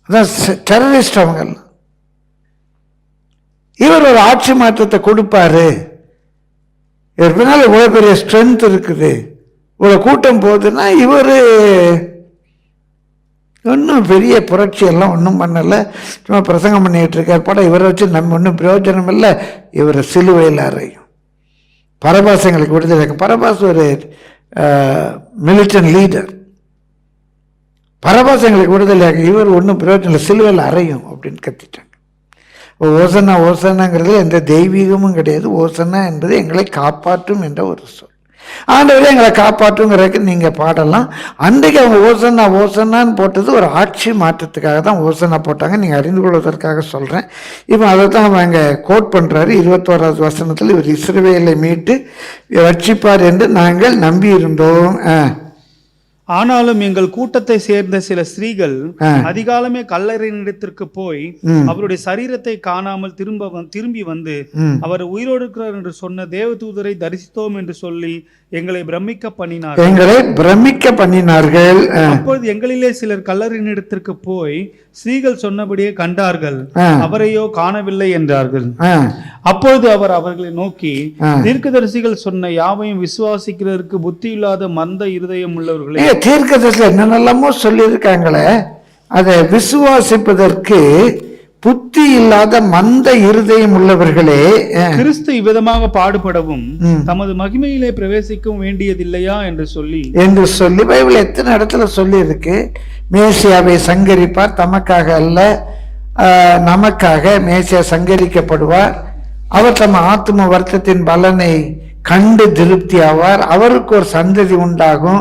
Speaker 2: அதான் டெரரிஸ்ட் அவங்கெல்லாம். இவர் ஒரு ஆட்சி மாற்றத்தை கொடுப்பாரு, பின்னால் இவ்வளோ பெரிய ஸ்ட்ரென்த் இருக்குது, இவ்வளோ கூட்டம் போகுதுன்னா இவர் ஒன்றும் பெரிய புரட்சி எல்லாம் ஒன்றும் பண்ணலை, சும்மா பிரசங்கம் பண்ணிக்கிட்டு இருக்கார். படம் இவரை வச்சு நம்ம ஒன்றும் பிரயோஜனம் இல்லை. இவரை சிலுவையில் அறையும். பரபாசங்களுக்கு விடுதலை. பரபாஸ் ஒரு மிலிட்டன்ட் லீடர். பரபாசங்களுக்கு விடுதலையாக இவர் ஒன்றும் பிரயோஜனம் இல்லை, சிலுவையில் அறையும் அப்படின்னு கத்திட்டாங்க. ஓசனா ஓசனாங்கிறது எந்த தெய்வீகமும் கிடையாது. ஓசனா என்பது எங்களை காப்பாற்றும் என்ற ஒரு சொல். ஆண்டவரே எங்களை காப்பாற்றுங்கிறதுக்கு நீங்கள் பாடலாம். அன்றைக்கு அவங்க ஓசனா ஓசனான்னு போட்டது ஒரு ஆட்சி மாற்றத்துக்காக தான் ஓசனா போட்டாங்க. நீங்கள் அறிந்து கொள்வதற்காக சொல்கிறேன். இப்போ அதை தான் அவங்க கோட் பண்ணுறாரு. 21வது வசனத்தில் இவர் இஸ்ரவேலை மீட்டு ரட்சிப்பார் என்று நாங்கள் நம்பியிருந்தோம்.
Speaker 3: ஆனாலும் எங்கள் கூட்டத்தை சேர்ந்த சில ஸ்திரீகள் அதிகாலமே கல்லறையினிடத்திற்கு போய் அவருடைய சரீரத்தை காணாமல் திரும்பி வந்து அவர் உயிரோடு இருக்கிறார் என்று சொன்ன தேவதூதரை தரிசித்தோம் என்று சொல்லி எங்களை பிரமிக்க பண்ணினார்கள். அப்பொழுது எங்களிலே சிலர் கல்லறையினிடத்திற்கு போய் ஸ்திரீகள் சொன்னபடியே கண்டார்கள், அவரையோ காணவில்லை என்றார்கள். அப்பொழுது அவர் அவர்களை நோக்கி, தீர்க்கதரிசிகள் சொன்ன யாவையும் விசுவாசிக்கிறதற்கு புத்தி இல்லாத மந்த இருதயம் உள்ளவர்களே.
Speaker 2: தீர்க்கதரிசி என்னெல்லாமோ சொல்லியிருக்காங்களே, அதை விசுவாசிப்பதற்கு புத்தி இல்லாத மந்த இருதயம் உள்ளவர்களே,
Speaker 3: கிறிஸ்து இவ்விதமாக பாடுபடவும் தமது மகிமையிலே பிரவேசிக்கவும் வேண்டியதில்லையா என்று சொல்லி
Speaker 2: பைபிள் எத்தனை இடத்துல சொல்லி இருக்கு. மேசியாவை சங்கரிப்பார், தமக்காக அல்ல நமக்காக மேசியா சங்கரிக்கப்படுவார். அவர் தம் ஆத்தும வருத்தத்தின் பலனை கண்டு திருப்தி ஆவார். அவருக்கு ஒரு சந்ததி உண்டாகும்.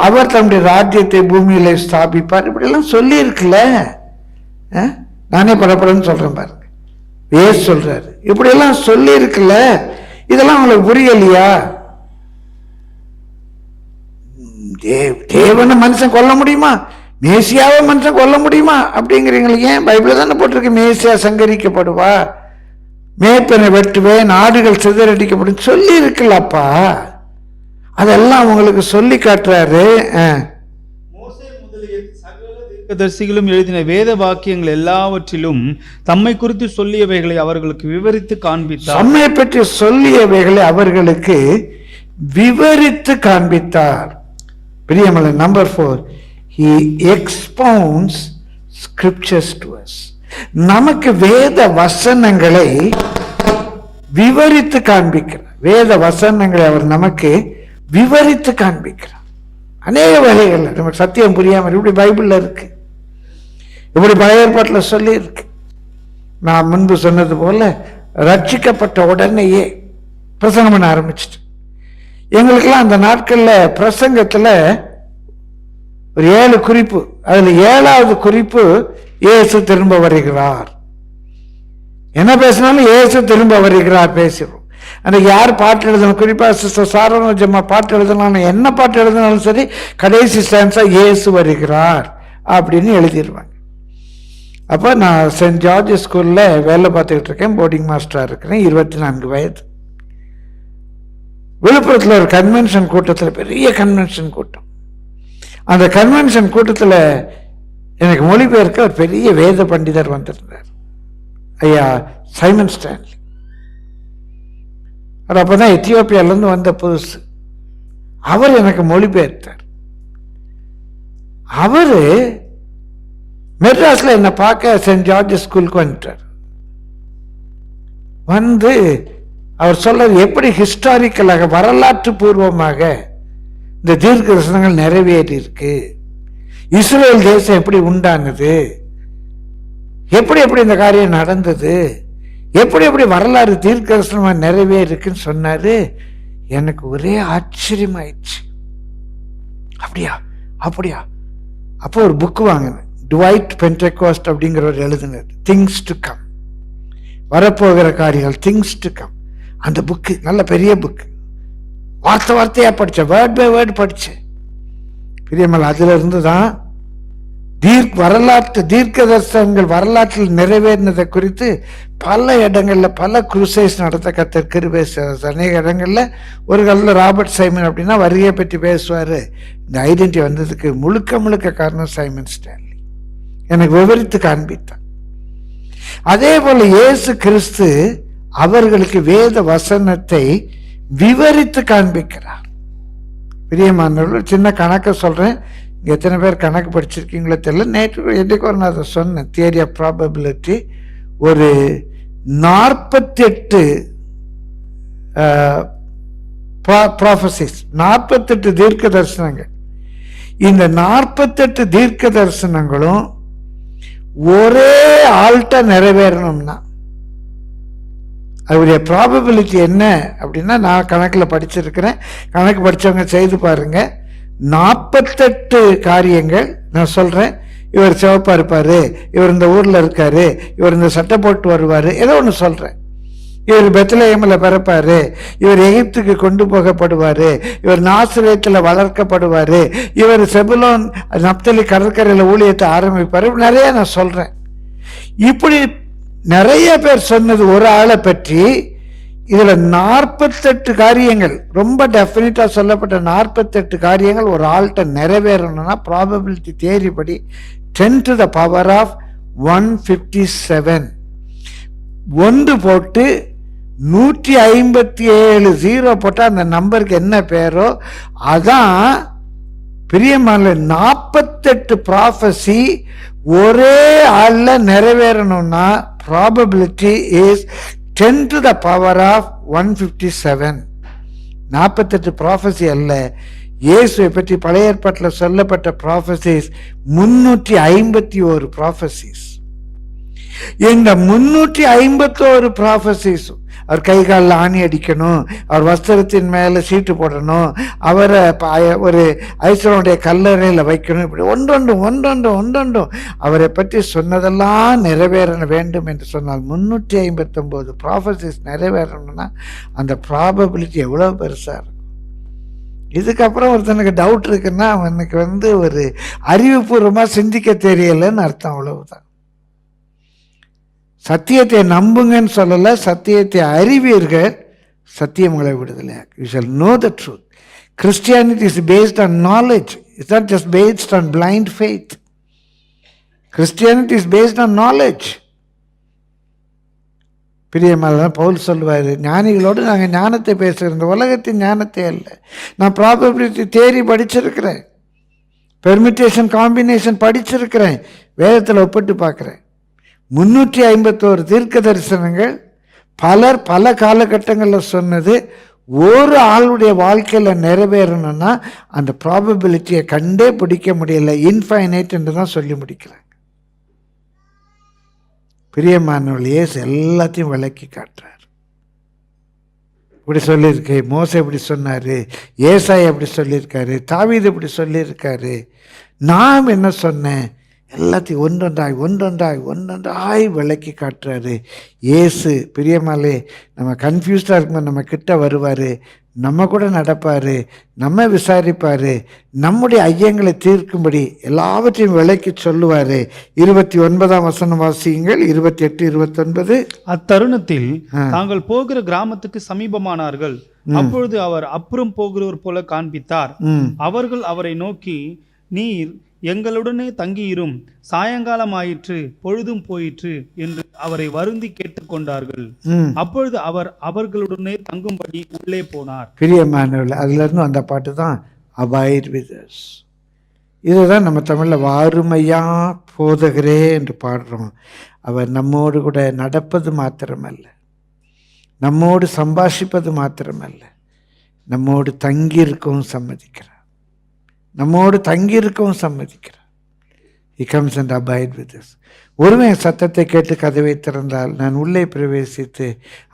Speaker 2: அவர் தம்முடைய ராஜ்யத்தை பூமியில ஸ்தாபிப்பார். இப்படியெல்லாம் சொல்லி இருக்குல்ல. நானே படப்படன்னு சொல்றேன் பாருங்க. ஏசு சொல்றாரு இப்படியெல்லாம் சொல்லி இருக்குல்ல. இதெல்லாம் உங்களுக்கு புரியலையா? தேவனை மனுஷன் கொல்ல முடியுமா? மேசியாவை மனுஷன் கொல்ல முடியுமா அப்படிங்கிறீங்களுக்கு ஏன்? பைபிள் தானே போட்டிருக்கு, மேசியா சங்கரிக்கப்படுவா, மேய்ப்பனை வெட்டுவேன், நாடுகள் சிதறடிக்கப்படும் சொல்லி இருக்குல்லப்பா. அதெல்லாம் உங்களுக்கு சொல்லி காட்டுறாரு.
Speaker 3: தரிசிகளும் எழுதின வேத வாக்கியங்கள் எல்லாவற்றிலும் தம்மை குறித்து சொல்லியவைகளை அவர்களுக்கு விவரித்து காண்பித்தார்.
Speaker 2: தம்மை பற்றி சொல்லியவைகளை அவர்களுக்கு விவரித்து காண்பித்தார். பிரியமல்ல. Number 4, he expounds scriptures to us. நமக்கு வேத வசனங்களை விவரித்து காண்பிக்கிறார். வேத வசனங்களை அவர் நமக்கு விவரித்து காண்பிக்கிறார். அநேக வகைகள் நமக்கு சத்தியம் புரியாமல் இப்படி பைபிள்ல இருக்கு, இப்படி பழைய ஏற்பாட்டில் சொல்லி இருக்கு. நான் முன்பு சொன்னது போல ரட்சிக்கப்பட்ட உடனேயே பிரசங்கம் பண்ண ஆரம்பிச்சிட்டு, எங்களுக்கெல்லாம் அந்த நாட்களில் பிரசங்கத்தில் ஒரு 7 குறிப்பு. அதில் 7வது குறிப்பு இயேசு திரும்ப வருகிறார். என்ன பேசினாலும் இயேசு திரும்ப வருகிறார் பேசிடுவோம். அன்றைக்கி யார் பாட்டு எழுதணும், குறிப்பாக சிஸ்டர் சாரோஜம்மா பாட்டு எழுதணும், என்ன பாட்டு எழுதினாலும் சரி கடைசி ஸ்டான்ஸா இயேசு வருகிறார் அப்படின்னு எழுதிடுவாங்க. அப்போ நான் சென்ட் ஜார்ஜ் ஸ்கூலில் வேலை பார்த்துக்கிட்டு இருக்கேன், போர்டிங் மாஸ்டராக இருக்கிறேன், 24 வயது. விழுப்புரத்தில் ஒரு கன்வென்ஷன் கூட்டத்தில், பெரிய கன்வென்ஷன் கூட்டம். அந்த கன்வென்ஷன் கூட்டத்தில் எனக்கு மொழிபெயர்க்க ஒரு பெரிய வேத பண்டிதர் வந்திருந்தார், ஐயா சைமன் ஸ்டான்லி. அவர் அப்போ தான் எத்தியோப்பியாவிலேருந்து வந்த புதுசு. அவர் எனக்கு மொழிபெயர்த்தார். அவர் மெட்ராஸில் என்னை பார்க்க சென்ட் ஜார்ஜ் ஸ்கூலுக்கு வந்துட்டார். வந்து அவர் சொல்றது எப்படி ஹிஸ்டாரிக்கலாக, வரலாற்று பூர்வமாக இந்த தீர்க்க தரிசனங்கள் நிறைவேறி இருக்கு, இஸ்ரேல் தேசம் எப்படி உண்டானது, எப்படி எப்படி இந்த காரியம் நடந்தது, எப்படி எப்படி வரலாறு தீர்க்க தரிசனமாக நிறைவேறிருக்குன்னு சொன்னாரு. எனக்கு ஒரே ஆச்சரியமாயிடுச்சு. அப்படியா அப்படியா. அப்போ ஒரு புக்கு வாங்கினேன், டுவைட் பென்டெகோஸ்ட் அப்படிங்கிறவர் எழுதினது, திங்ஸ் டு கம், வரப்போகிற காரியங்கள், திங்ஸ் டு கம். அந்த புக்கு நல்ல பெரிய புக்கு, வார்த்தை வார்த்தையாக படித்தேன், வேர்ட் பை வேர்டு படித்தேன். பிரியமல், அதில் இருந்து தான் வரலாற்று தீர்க்க தரிசனங்கள் வரலாற்றில் நிறைவேறினதை குறித்து பல இடங்களில் பல குருசைஸ் நடத்த கர்த்தர் கிருபை செய்தார். அநேக இடங்களில் ஒரு காலத்தில் ராபர்ட் சைமன் அப்படின்னா வருகையை பற்றி பேசுவார். இந்த ஐடென்டிட்டி வந்ததுக்கு முழுக்க முழுக்க காரணம் சைமன் ஸ்டான்லி எனக்கு விவரித்து காண்பித்தார். அதே போல இயேசு கிறிஸ்து அவர்களுக்கு வேத வசனத்தை விவரித்து காண்பிக்கிறார். பிரியமானவர்கள், சின்ன கணக்கை சொல்றேன். இங்கே எத்தனை பேர் கணக்கு படிச்சிருக்கீங்களோ தெரியல. நேற்று என்றைக்கு ஒரு நான் அதை சொன்னேன், தியரி ஆஃப் ப்ராபபிலிட்டி. ஒரு 48 ப்ராஃபசிஸ், 48 தீர்க்க தரிசனங்கள். இந்த 48 தீர்க்க தரிசனங்களும் ஒரே ஆள்கிட்ட நிறைவேறணும்னா அவருடைய ப்ராபபிலிட்டி என்ன அப்படின்னா, நான் கணக்கில் படிச்சிருக்கிறேன், கணக்கு படித்தவங்க செய்து பாருங்க. 48 காரியங்கள் நான் சொல்கிறேன். இவர் சிவப்பாக இருப்பார், இவர் இந்த ஊரில் இருக்கார், இவர் இந்த சட்டை போட்டு வருவார், ஏதோ ஒன்று சொல்கிறேன். இவர் பெத்லஹேமில் பிறப்பார், இவர் எகிப்துக்கு கொண்டு போகப்படுவார், இவர் நாசரேத்தில் வளர்க்கப்படுவார், இவர் செபுலோன் நப்தலி கடற்கரையில் ஊழியத்தை ஆரம்பிப்பார். நிறைய நான் சொல்கிறேன். இப்படி நிறைய பேர் சொன்னது ஒரு ஆளை பற்றி. இதில் 48 காரியங்கள், ரொம்ப டெஃபினட்டாக சொல்லப்பட்ட 48 காரியங்கள் ஒரு ஆள்கிட்ட நிறைவேறணும்னா ப்ராபபிலிட்டி தியரி படி 10 to the power of 157 ஒன்று போட்டு 157 0 போட்டால் அந்த நம்பருக்கு என்ன பேரோ அதான் பிரியமான 48 ப்ராஃபஸி ஒரே ஆளில் நிறைவேறணும்னா probability is 10 to the power of 157. 48 prophecy அல்ல, இயேசுவை பற்றி பழைய ஏற்பாட்டில் சொல்லப்பட்ட ப்ராஃபஸிஸ் 351 ப்ராஃபஸிஸ். இந்த 351 ப்ராஃபஸிஸ், அவர் கை காலில் ஆணி அடிக்கணும், அவர் வஸ்திரத்தின் மேலே சீட்டு போடணும், அவரை ஒரு ஐஸ்வரனுடைய கல்லறையில் வைக்கணும், இப்படி ஒன்றொன்றும் அவரை பற்றி சொன்னதெல்லாம் நிறைவேற வேண்டும் என்று சொன்னால் 359 ப்ராஃபஸிஸ் நிறைவேறணும்னா அந்த ப்ராபபிலிட்டி எவ்வளோ பெருசாக இருக்கும். இதுக்கப்புறம் ஒருத்தனுக்கு டவுட் இருக்குன்னா அவனுக்கு ஒரு அறிவுபூர்வமாக சிந்திக்க தெரியலைன்னு அர்த்தம், அவ்வளவுதான். சத்தியத்தை நம்புங்கன்னு சொல்லலை, சத்தியத்தை அறிவீர்கள், சத்தியம் உங்களை விடுதலை. You shall know the truth. Christianity is based on knowledge. It's not just based on blind faith. Christianity is based on knowledge. பிரியமான பவுல் சொல்லுவார், ஞானிகளோடு நாங்கள் ஞானத்தை பேசுகிறோம், இந்த உலகத்தின் ஞானத்தை அல்ல. நான் ப்ராபபிலிட்டி தியரி படிச்சிருக்கிறேன், பெர்மிட்டேஷன் காம்பினேஷன் படிச்சிருக்கிறேன், வேதத்தில் ஒப்பிட்டு பார்க்குறேன். 351 தீர்க்க தரிசனங்கள் பலர் பல காலகட்டங்களில் சொன்னது ஒரு ஆளுடைய வாழ்க்கையில் நிறைவேறணும்னா அந்த ப்ராபபிலிட்டியை கண்டே பிடிக்க முடியல, இன்ஃபைனைட் என்று தான் சொல்லி முடிக்கிறாங்க. பிரியமானவர்கள், இயேசு எல்லாத்தையும் விளக்கி காட்டுறார். இப்படி சொல்லியிருக்கு, மோசே இப்படி சொன்னார், ஏசாயா இப்படி சொல்லியிருக்காரு, தாவீது இப்படி சொல்லியிருக்காரு, நாம் என்ன சொன்னேன், எல்லாத்தையும் ஒன்றொன்றாய் விளக்கி காட்டுறாரு இயேசு. பிரியமாலே நம்ம கன்ஃபியூஸ்டாக இருக்கும்போது நம்ம கிட்ட வருவார், நம்ம கூட நடப்பார், நம்ம விசாரிப்பார், நம்முடைய ஐயங்களை தீர்க்கும்படி எல்லாவற்றையும் விளக்கி சொல்லுவார். 29ஆம் வசனம் வாசியுங்கள். 28, 29.
Speaker 3: அத்தருணத்தில் தாங்கள் போகிற கிராமத்துக்கு சமீபமானார்கள். அப்பொழுது அவர் அப்புறம் போகிறவர் போல காண்பித்தார். அவர்கள் அவரை நோக்கி, நீர் எங்களுடனே தங்கியிரும், சாயங்காலம் ஆயிற்று, பொழுதும் போயிற்று என்று அவரை வருந்தி கேட்டுக்கொண்டார்கள். அப்பொழுது அவர் அவர்களுடனே தங்கும்படி உள்ளே போனார்.
Speaker 2: பிரியமானவர்களே, அதுல இருந்து அந்த பாட்டு தான் அபாய்ட் வித் அஸ். இதுதான் நம்ம தமிழில் வாருமையா போதகரே என்று பாடுறோம். அவர் நம்மோடு கூட நடப்பது மாத்திரமல்ல, நம்மோடு சம்பாஷிப்பது மாத்திரமல்ல, நம்மோடு தங்கியிருக்கவும் சம்மதிக்கிறார். He comes and abide with us. ஒருவன் சத்தத்தை கேட்டு கதவை திறந்தால் நான் உள்ளே பிரவேசித்து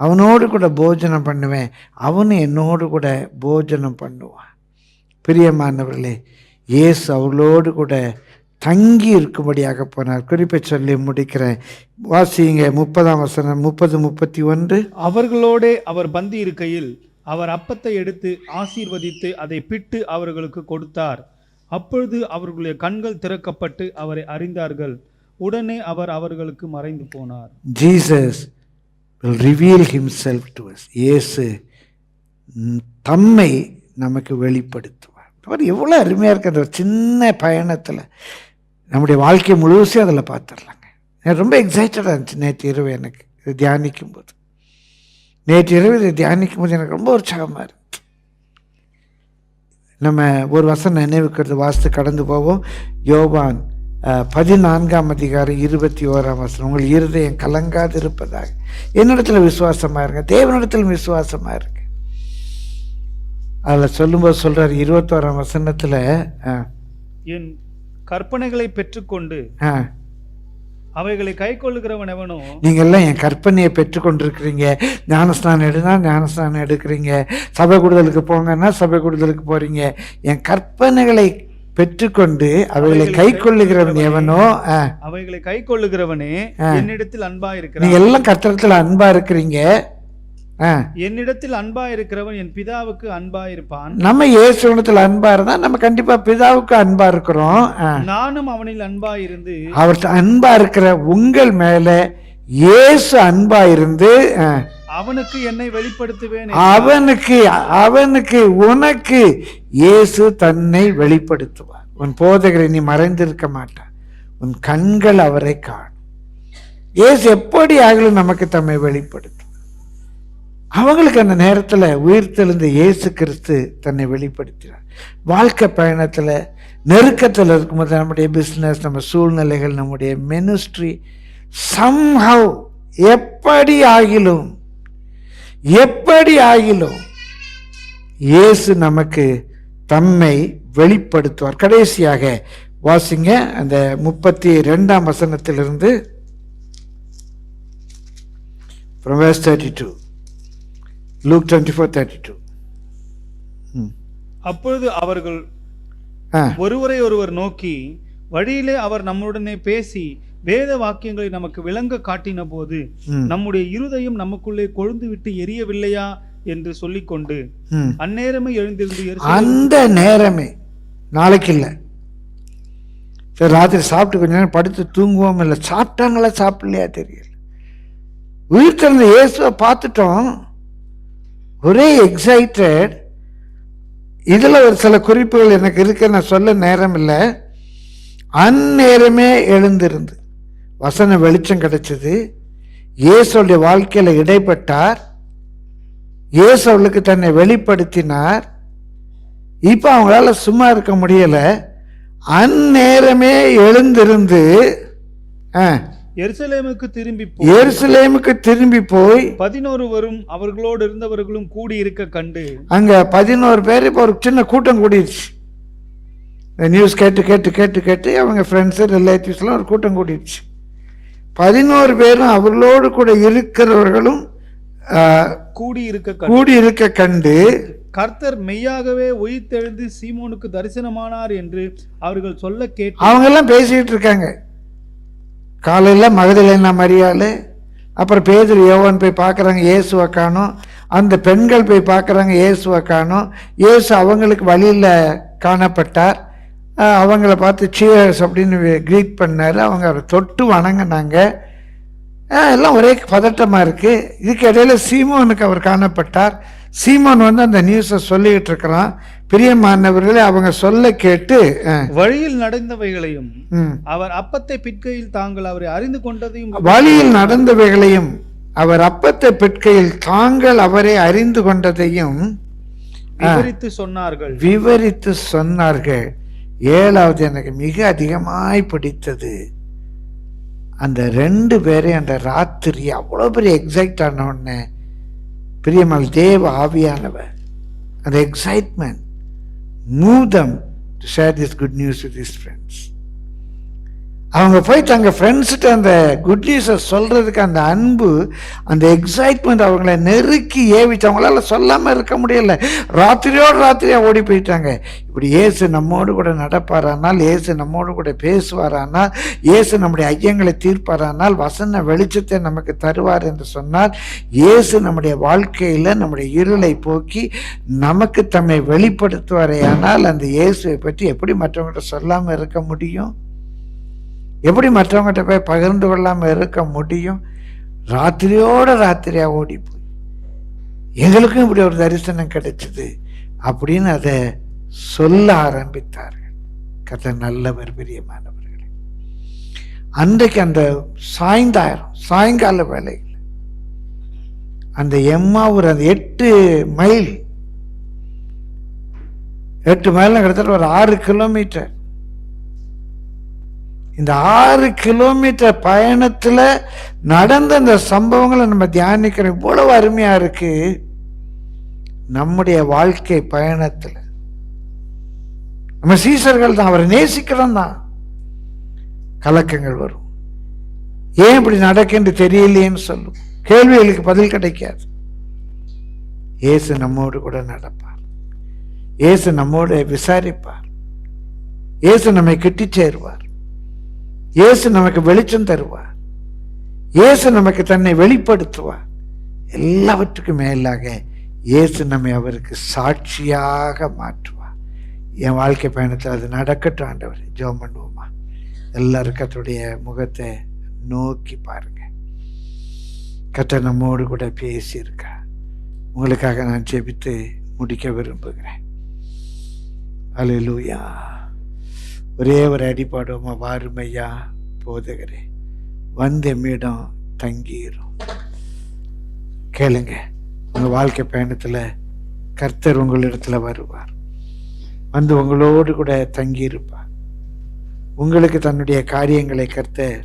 Speaker 2: அவனோடு கூட போஜனம் பண்ணுவேன், அவனு என்னோடு கூட போஜனம் பண்ணுவான். பிரியமானவர்களே, இயேசு அவளோடு கூட தங்கி இருக்கும்படியாக போனார். குறிப்பை சொல்லி முடிக்கிறேன். வாசிங்க 30ஆம் வசனம், 30, 31.
Speaker 3: அவர்களோடே அவர் பந்தி இருக்கையில் அவர் அப்பத்தை எடுத்து ஆசீர்வதித்து அதை பிட்டு அவர்களுக்கு கொடுத்தார். அப்பொழுது அவர்களுடைய கண்கள் திறக்கப்பட்டு அவரை அறிந்தார்கள். உடனே அவர் அவர்களுக்கு மறைந்து போனார்.
Speaker 2: Jesus will reveal himself to us. இயேசு தம்மை நமக்கு வெளிப்படுத்துவார். அவர் எவ்வளோ அருமையாக இருக்கு. அந்த சின்ன பயணத்தில் நம்முடைய வாழ்க்கை முழுவதும் அதில் பார்த்துடலாங்க. நான் ரொம்ப எக்ஸைட்டடாக இருந்துச்சு நேற்று இரவு எனக்கு இதை தியானிக்கும் போது. எனக்கு ரொம்ப உற்சாகமாக இருக்கு. நம்ம ஒரு வசனம் நினைவுக்கிறது வாசித்து கடந்து போவோம். யோவான் 14ஆம் அதிகாரம் 21ஆம் வசனம். உங்கள் இருதயம் கலங்காது இருப்பதாக என்னிடத்துல விசுவாசமாக இருங்க, தேவனிடத்தில் விசுவாசமாக இருங்க. அதில் சொல்லும்போது சொல்றாரு 21ஆம் வசனத்தில்,
Speaker 3: என் கற்பனைகளை பெற்றுக்கொண்டு அவைகளை கை கொள்ளுகிறவன் எவனோ. நீங்க
Speaker 2: எல்லாம் என் கற்பனையை பெற்றுக்கொண்டிருக்கிறீங்க. ஞானஸ்நானம் எடுக்கிறீங்க, சபை கூடுதலுக்கு போங்கன்னா சபை கூடுதலுக்கு போறீங்க. என் கற்பனைகளை பெற்றுக்கொண்டு அவைகளை கை கொள்ளுகிறவன் எவனோ,
Speaker 3: அவைகளை கை கொள்ளுகிறவனே என்னிடத்தில் அன்பா இருக்கிறான்.
Speaker 2: நீங்க எல்லாம் கர்த்தரிடத்தில் அன்பா இருக்கிறீங்க.
Speaker 3: என்னிடத்தில் அன்பா இருக்கிறவன் என் பிதாவுக்கு அன்பா இருப்பான்.
Speaker 2: நம்ம இயேசுவிடத்தில் அன்பா இருந்தா நம்ம கண்டிப்பா பிதாவுக்கு அன்பா இருக்கிறோம்.
Speaker 3: நானும் அவனில் அன்பா இருந்து
Speaker 2: அவர் அன்பா இருக்கிற உங்கள் மேல இயேசு அன்பா இருந்து
Speaker 3: அவனுக்கு என்னை வெளிப்படுத்துவேன்.
Speaker 2: அவனுக்கு உனக்கு இயேசு தன்னை வெளிப்படுத்துவார். உன் போதகரை நீ மறைந்திருக்க மாட்டான், உன் கண்கள் அவரை காணும். இயேசு எப்படி ஆகலும் நமக்கு தம்மை வெளிப்படுத்தும். அவங்களுக்கு அந்த நேரத்தில் உயிர்த்தெழுந்த இயேசு கிறிஸ்து தன்னை வெளிப்படுத்தினார். வாழ்க்கை பயணத்தில் நெருக்கத்தில் இருக்கும்போது நம்முடைய பிஸ்னஸ், நம்ம சூழ்நிலைகள், நம்முடைய மினிஸ்ட்ரி somehow எப்படி ஆகிலும் இயேசு நமக்கு தம்மை வெளிப்படுத்துவார். கடைசியாக வாசிங்க அந்த 32ஆம் வசனத்திலிருந்து from verse 32. Luke 24:32.
Speaker 3: அப்பொழுது அவர்கள் ஒருவரை ஒருவர் நோக்கி, வழியிலே அவர் நம்முடனே பேசி வேத வாக்கியங்களை நமக்கு விளங்க காட்டின போது நம்முடைய இருதயம் நமக்குள்ளே கொழுந்து விட்டு எரியவில்லையா என்று சொல்லிக்கொண்டு அந்நேரமே எழுந்திருந்து,
Speaker 2: அந்த நேரமே நாளைக்கு இல்லை, சரி ராத்திரி சாப்பிட்டு கொஞ்ச நேரம் படுத்து தூங்குவோம், இல்லை சாப்பிட்டாங்களா சாப்பிடலையா தெரியல, உயிர் திறந்த இயேசுவை பார்த்துட்டோம், ஒரே எக்ஸைட்டட். இதில் ஒரு சில குறிப்புகள் எனக்கு இருக்கு, நான் சொல்ல நேரம் இல்லை. அந்நேரமே எழுந்திருந்து வசன வெளிச்சம் கிடைச்சது. இயேசுடைய வாழ்க்கையில் இடைப்பட்டார், இயேசு அவளுக்கு தன்னை வெளிப்படுத்தினார். இப்போ அவங்களால சும்மா இருக்க முடியல. அந்நேரமே எழுந்திருந்து
Speaker 3: எருசலேமுக்கு
Speaker 2: திரும்பி போய்
Speaker 3: 11 அவர்களோடு இருந்தவர்களும் கூடி இருக்க கண்டு,
Speaker 2: அங்க 11 பேர் இப்போ ஒரு சின்ன கூட்டம் கூடிடுச்சு. நியூஸ் கேட்டு கேட்டு கேட்டு கேட்டு அவங்க ஃப்ரெண்ட்ஸு ரிலேட்டிவ்ஸ்லாம் ஒரு கூட்டம் கூடிடுச்சு. 11 பேரும் அவர்களோடு கூட இருக்கிறவர்களும் கூடி இருக்க கண்டு,
Speaker 3: கர்த்தர் மெய்யாகவே உயிர்த்தெழுந்து சீமோனுக்கு தரிசனமானார் என்று அவர்கள் சொல்ல கேட்டு,
Speaker 2: அவங்க எல்லாம் பேசிட்டு இருக்காங்க. காலையில் மகதலேனா மரியாள், அப்புறம் பேதுரு யோவான் போய் பார்க்குறாங்க, இயேசுவை காணோம். அந்த பெண்கள் போய் பார்க்குறாங்க, இயேசுவை காணோம். இயேசு அவங்களுக்கு வழியில் காணப்பட்டார். அவங்கள பார்த்து சியர்ஸ் அப்படின்னு க்ரீட் பண்ணார். அவங்க அவரை தொட்டு வணங்கினாங்க. எல்லாம் ஒரே பதட்டமாக இருக்குது. இதுக்கு இடையில சீமோனுக்கு அவர் காணப்பட்டார். சீமோன் அந்த நியூஸை சொல்லிக்கிட்டு இருக்கிறான். பிரியமானவர்களே, அவங்க சொல்ல கேட்டு
Speaker 3: வழியில் நடந்தவைகளையும் அவர் அப்பத்தை பிற்கையில் தாங்கள் அவரை அறிந்து கொண்டதையும்,
Speaker 2: வழியில் நடந்தவைகளையும் அவர் அப்பத்தை பிற்கையில் தாங்கள் அவரை அறிந்து கொண்டதையும் விவரித்து சொன்னார்கள். ஏழாவது எனக்கு மிக அதிகமாய் பிடித்தது, அந்த 2 பேரையும் அந்த ராத்திரி அவ்வளோ பெரிய எக்ஸைட் ஆன உடனே, பிரியமல் தேவ ஆவியானவர் அந்த excitement move them to share this good news with his friends. அவங்க போய் தங்க ஃப்ரெண்ட்ஸ்கிட்ட அந்த குட் நியூஸை சொல்கிறதுக்கு அந்த அன்பு, அந்த எக்ஸைட்மெண்ட் அவங்கள நெருக்கி ஏவிச்சு. அவங்களால சொல்லாமல் இருக்க முடியல. ராத்திரியாக ஓடி போயிட்டாங்க. இப்படி இயேசு நம்மோடு கூட நடப்பாரானால், இயேசு நம்மோடு கூட பேசுவாரானால், இயேசு நம்முடைய ஐயங்களை தீர்ப்பாரானால், வசன வெளிச்சத்தை நமக்கு தருவார் என்று சொன்னால், இயேசு நம்முடைய வாழ்க்கையில் நம்முடைய இருளை போக்கி நமக்கு தம்மை வெளிப்படுத்துவாரேயானால், அந்த இயேசுவை பற்றி எப்படி மற்றவங்கள்ட்ட சொல்லாமல் இருக்க முடியும்? எப்படி மற்றவங்ககிட்ட போய் பகிர்ந்து கொள்ளாமல் இருக்க முடியும்? ராத்திரியாக ஓடி போய் எங்களுக்கும் இப்படி ஒரு தரிசனம் கிடைச்சது அப்படின்னு அதை சொல்ல ஆரம்பித்தார்கள். கர்த்தர் நல்லவர், பிரியமானவர்களே. அன்றைக்கு அந்த சாயங்கால வேளையில் அந்த எம்மாவூர், அந்த 8 மைல் கிட்டத்தட்ட ஒரு 6 கிலோமீட்டர். இந்த 6 கிலோமீட்டர் பயணத்தில் நடந்த இந்த சம்பவங்களை நம்ம தியானிக்கிறோம். இவ்வளவு அருமையா இருக்கு. நம்முடைய வாழ்க்கை பயணத்தில் நம்ம சீசர்கள் தான், அவரை நேசிக்கிறோம் தான், கலக்கங்கள் வரும். ஏன் இப்படி நடக்குன்னு தெரியலையேன்னு சொல்லும். கேள்விகளுக்கு பதில் கிடைக்காது. இயேசு நம்மோடு கூட நடப்பார். இயேசு நம்மோடு விசாரிப்பார். இயேசு நம்மை கிட்டி சேருவார். இயேசு நமக்கு வெளிச்சம் தருவார். இயேசு நமக்கு தன்னை வெளிப்படுத்துவார். எல்லாவற்றுக்கும் மேலாக இயேசு நம்மை அவருக்கு சாட்சியாக மாற்றுவார். என் வாழ்க்கை பயணத்தில் அது நடக்கட்டும் ஆண்டவர். ஜெபம் பண்ணுவோமா? எல்லாரும் கர்த்தருடைய முகத்தை நோக்கி பாருங்க. கர்த்தர் நம்மோடு கூட பேசியிருக்கா. உங்களுக்காக நான் ஜெபித்து முடிக்க விரும்புகிறேன். அல்லேலூயா. ஒரே ஒரு அடிப்பாடுவோமா? வாருமையா போதகரே, எம்மிடம் தங்கிரும். கேளுங்க, உங்கள் வாழ்க்கை பயணத்தில் கர்த்தர் உங்களிடத்தில் வருவார். உங்களோடு கூட தங்கியிருப்பார். உங்களுக்கு தன்னுடைய காரியங்களை கர்த்தர்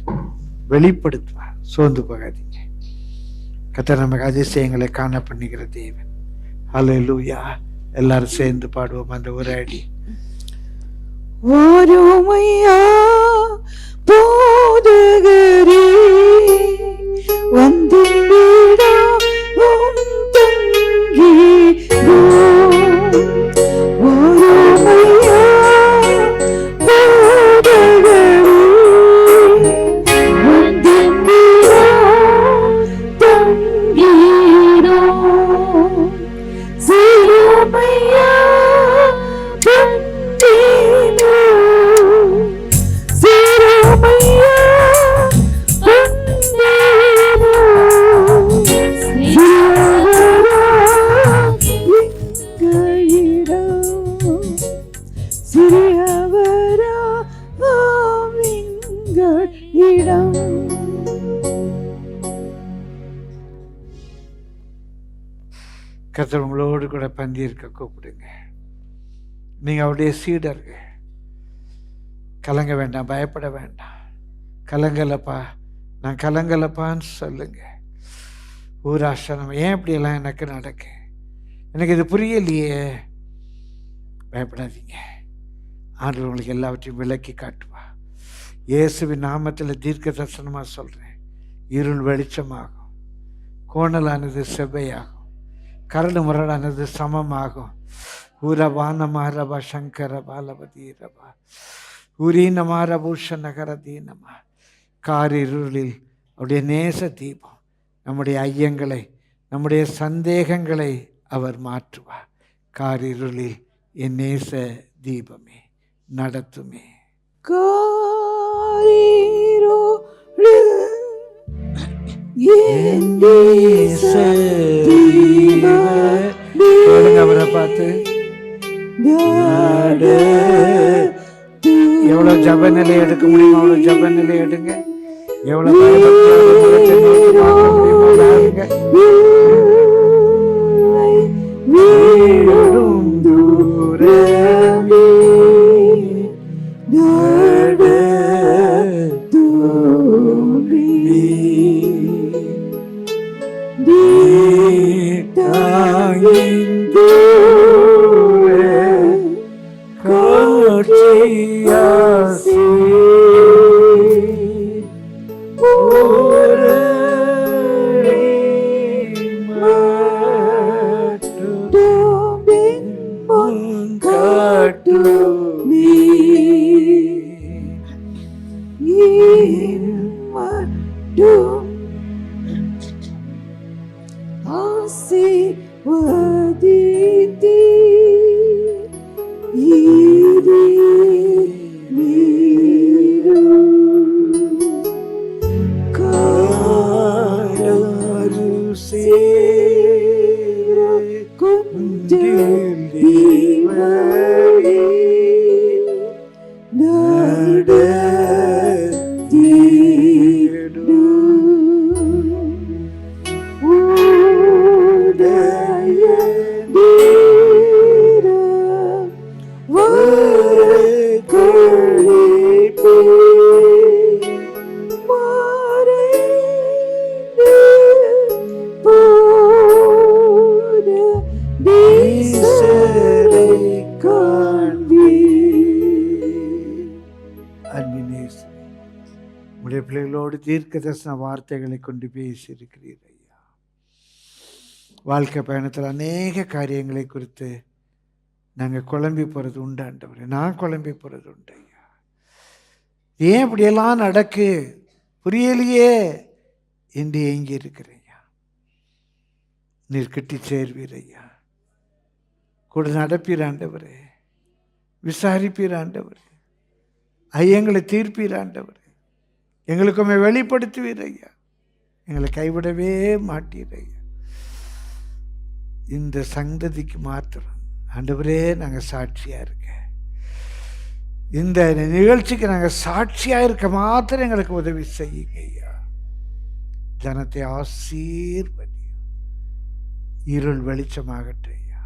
Speaker 2: வெளிப்படுத்துவார். சோர்ந்து போகாதீங்க. கர்த்தர் நமக்கு அதிசயங்களை காண பண்ணுகிற தேவன். அல்லேலூயா. எல்லாரும் சேர்ந்து பாடுவோம் அந்த ஒரு அடி.
Speaker 1: வாருமையா போதகரே, வந்திடம் தங்கிரும். வாருமையா போதகரே, வந்திடம் தங்கிரும். சிறுமையா
Speaker 2: கர்த்தர் உங்களோடு கூட பந்தி இருக்க கூப்பிடுங்க. நீங்கள் அவருடைய சீடர்கள். கலங்க வேண்டாம், பயப்பட வேண்டாம். கலங்கலப்பா, நான் கலங்கலப்பான்னு சொல்லுங்க. ஊராஷ்டிரம் ஏன் இப்படியெல்லாம் எனக்கு நடக்கு, எனக்கு இது புரியலையே. பயப்படாதீங்க. ஆண்டவர் உங்களுக்கு எல்லாவற்றையும் விளக்கி காட்டுவா. இயேசுவின் நாமத்தில் தீர்க்க தரிசனமாக சொல்கிறேன். இருள் வெளிச்சமாகும், கோணலானது செவ்வையாகும், கரடு முரடானது சமமாகும். ஊரவானமாரபா சங்கர பாலபதி ரபா உரீனமாரபூஷ நகரதீனமா. காரிருளில் அவருடைய நேச தீபம் நம்முடைய ஐயங்களை, நம்முடைய சந்தேகங்களை அவர் மாற்றுவார். காரிருளில் என் நேச தீபமே நடத்துமே. அவரை பார்த்து எவ்வளவு ஜப நிலை எடுக்க முடியுமோ அவ்வளவு ஜப நிலை எடுங்க. எவ்வளவு பயபக்தியோடு உடைய பிள்ளைகளோடு தீர்க்க தரிசன வார்த்தைகளை கொண்டு பேசியிருக்கிறீர் ஐயா. வாழ்க்கை பயணத்தில் அநேக காரியங்களை குறித்து நாங்கள் குழம்பி போகிறது உண்டு ஆண்டவரே. நான் குழம்பி போகிறது உண்டு ஐயா. ஏன் இப்படியெல்லாம் நடக்கு புரியலையே என்று ஏங்கி இருக்கிறேன் ஐயா. நீர் கிட்டி சேர்வீர் ஐயா. கூட நடப்பீர் ஆண்டவரே. விசாரிப்பீர் ஆண்டவரே. ஐயங்களை தீர்ப்பீர் ஆண்டவரே. எங்களுக்குமே வெளிப்படுத்துவீர் ஐயா. எங்களை கைவிடவே மாட்டீர் ஐயா. இந்த சந்ததிக்கு மாத்திரம் ஆண்டவரே நாங்கள் சாட்சியாக இருக்க, இந்த நிகழ்ச்சிக்கு நாங்கள் சாட்சியாக இருக்க மாத்திரம் எங்களுக்கு உதவி செய்யுங்க ஐயா. ஜனத்தை ஆசீர்வதியும். இருள் வெளிச்சமாகட்டும் ஐயா.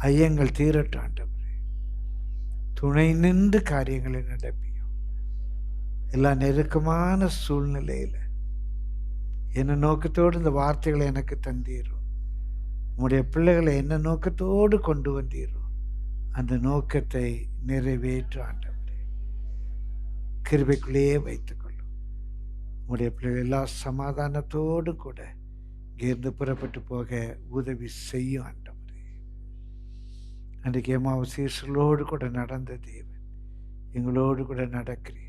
Speaker 2: ஐயங்கள் தீரட்டும் ஆண்டவரே. துணை நின்று காரியங்களை நடப்பியும். எல்லா நெருக்கமான சூழ்நிலையில் என்ன நோக்கத்தோடு இந்த வார்த்தைகளை எனக்கு தந்தீரும். உங்களுடைய பிள்ளைகளை என்ன நோக்கத்தோடு கொண்டு வந்தீரோ அந்த நோக்கத்தை நிறைவேற்ற ஆண்டவரே கிருபைக்குள்ளேயே வைத்துக்கொள்ளும். உங்களுடைய பிள்ளைகள் எல்லா சமாதானத்தோடு கூட இங்கிருந்து புறப்பட்டு போக உதவி செய்யும் ஆண்டவரே. அன்றைக்கு எம்மாவசீசர்களோடு கூட நடந்த தேவன் எங்களோடு கூட நடக்கிறீர்.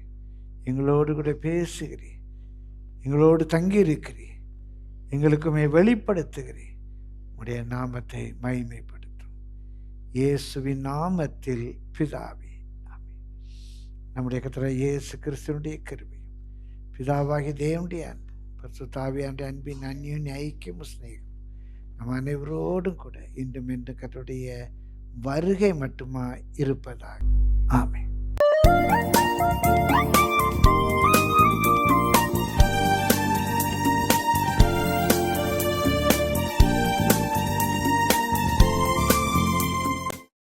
Speaker 2: எங்களோடு கூட பேசுகிறீர். எங்களோடு தங்கியிருக்கிறீர். எங்களுக்குமே வெளிப்படுத்துகிறீர். உடைய நாமத்தை மகிமைப்படுத்தும் இயேசுவின் நாமத்தில் பிதாவே ஆமென். நம்முடைய கர்த்தராகிய இயேசு கிறிஸ்துவினுடைய கிருபையும் பிதாவாகிய தேவனுடைய அன்பும் பரிசுத்த ஆவியானவருடைய அன்பின் அந்யோன்ய ஐக்கியமும் சிநேகமும் நம் அனைவரோடும் கூட இன்றும் என்று கர்த்தருடைய வருகை மட்டுமா இருப்பதாக. ஆமென்.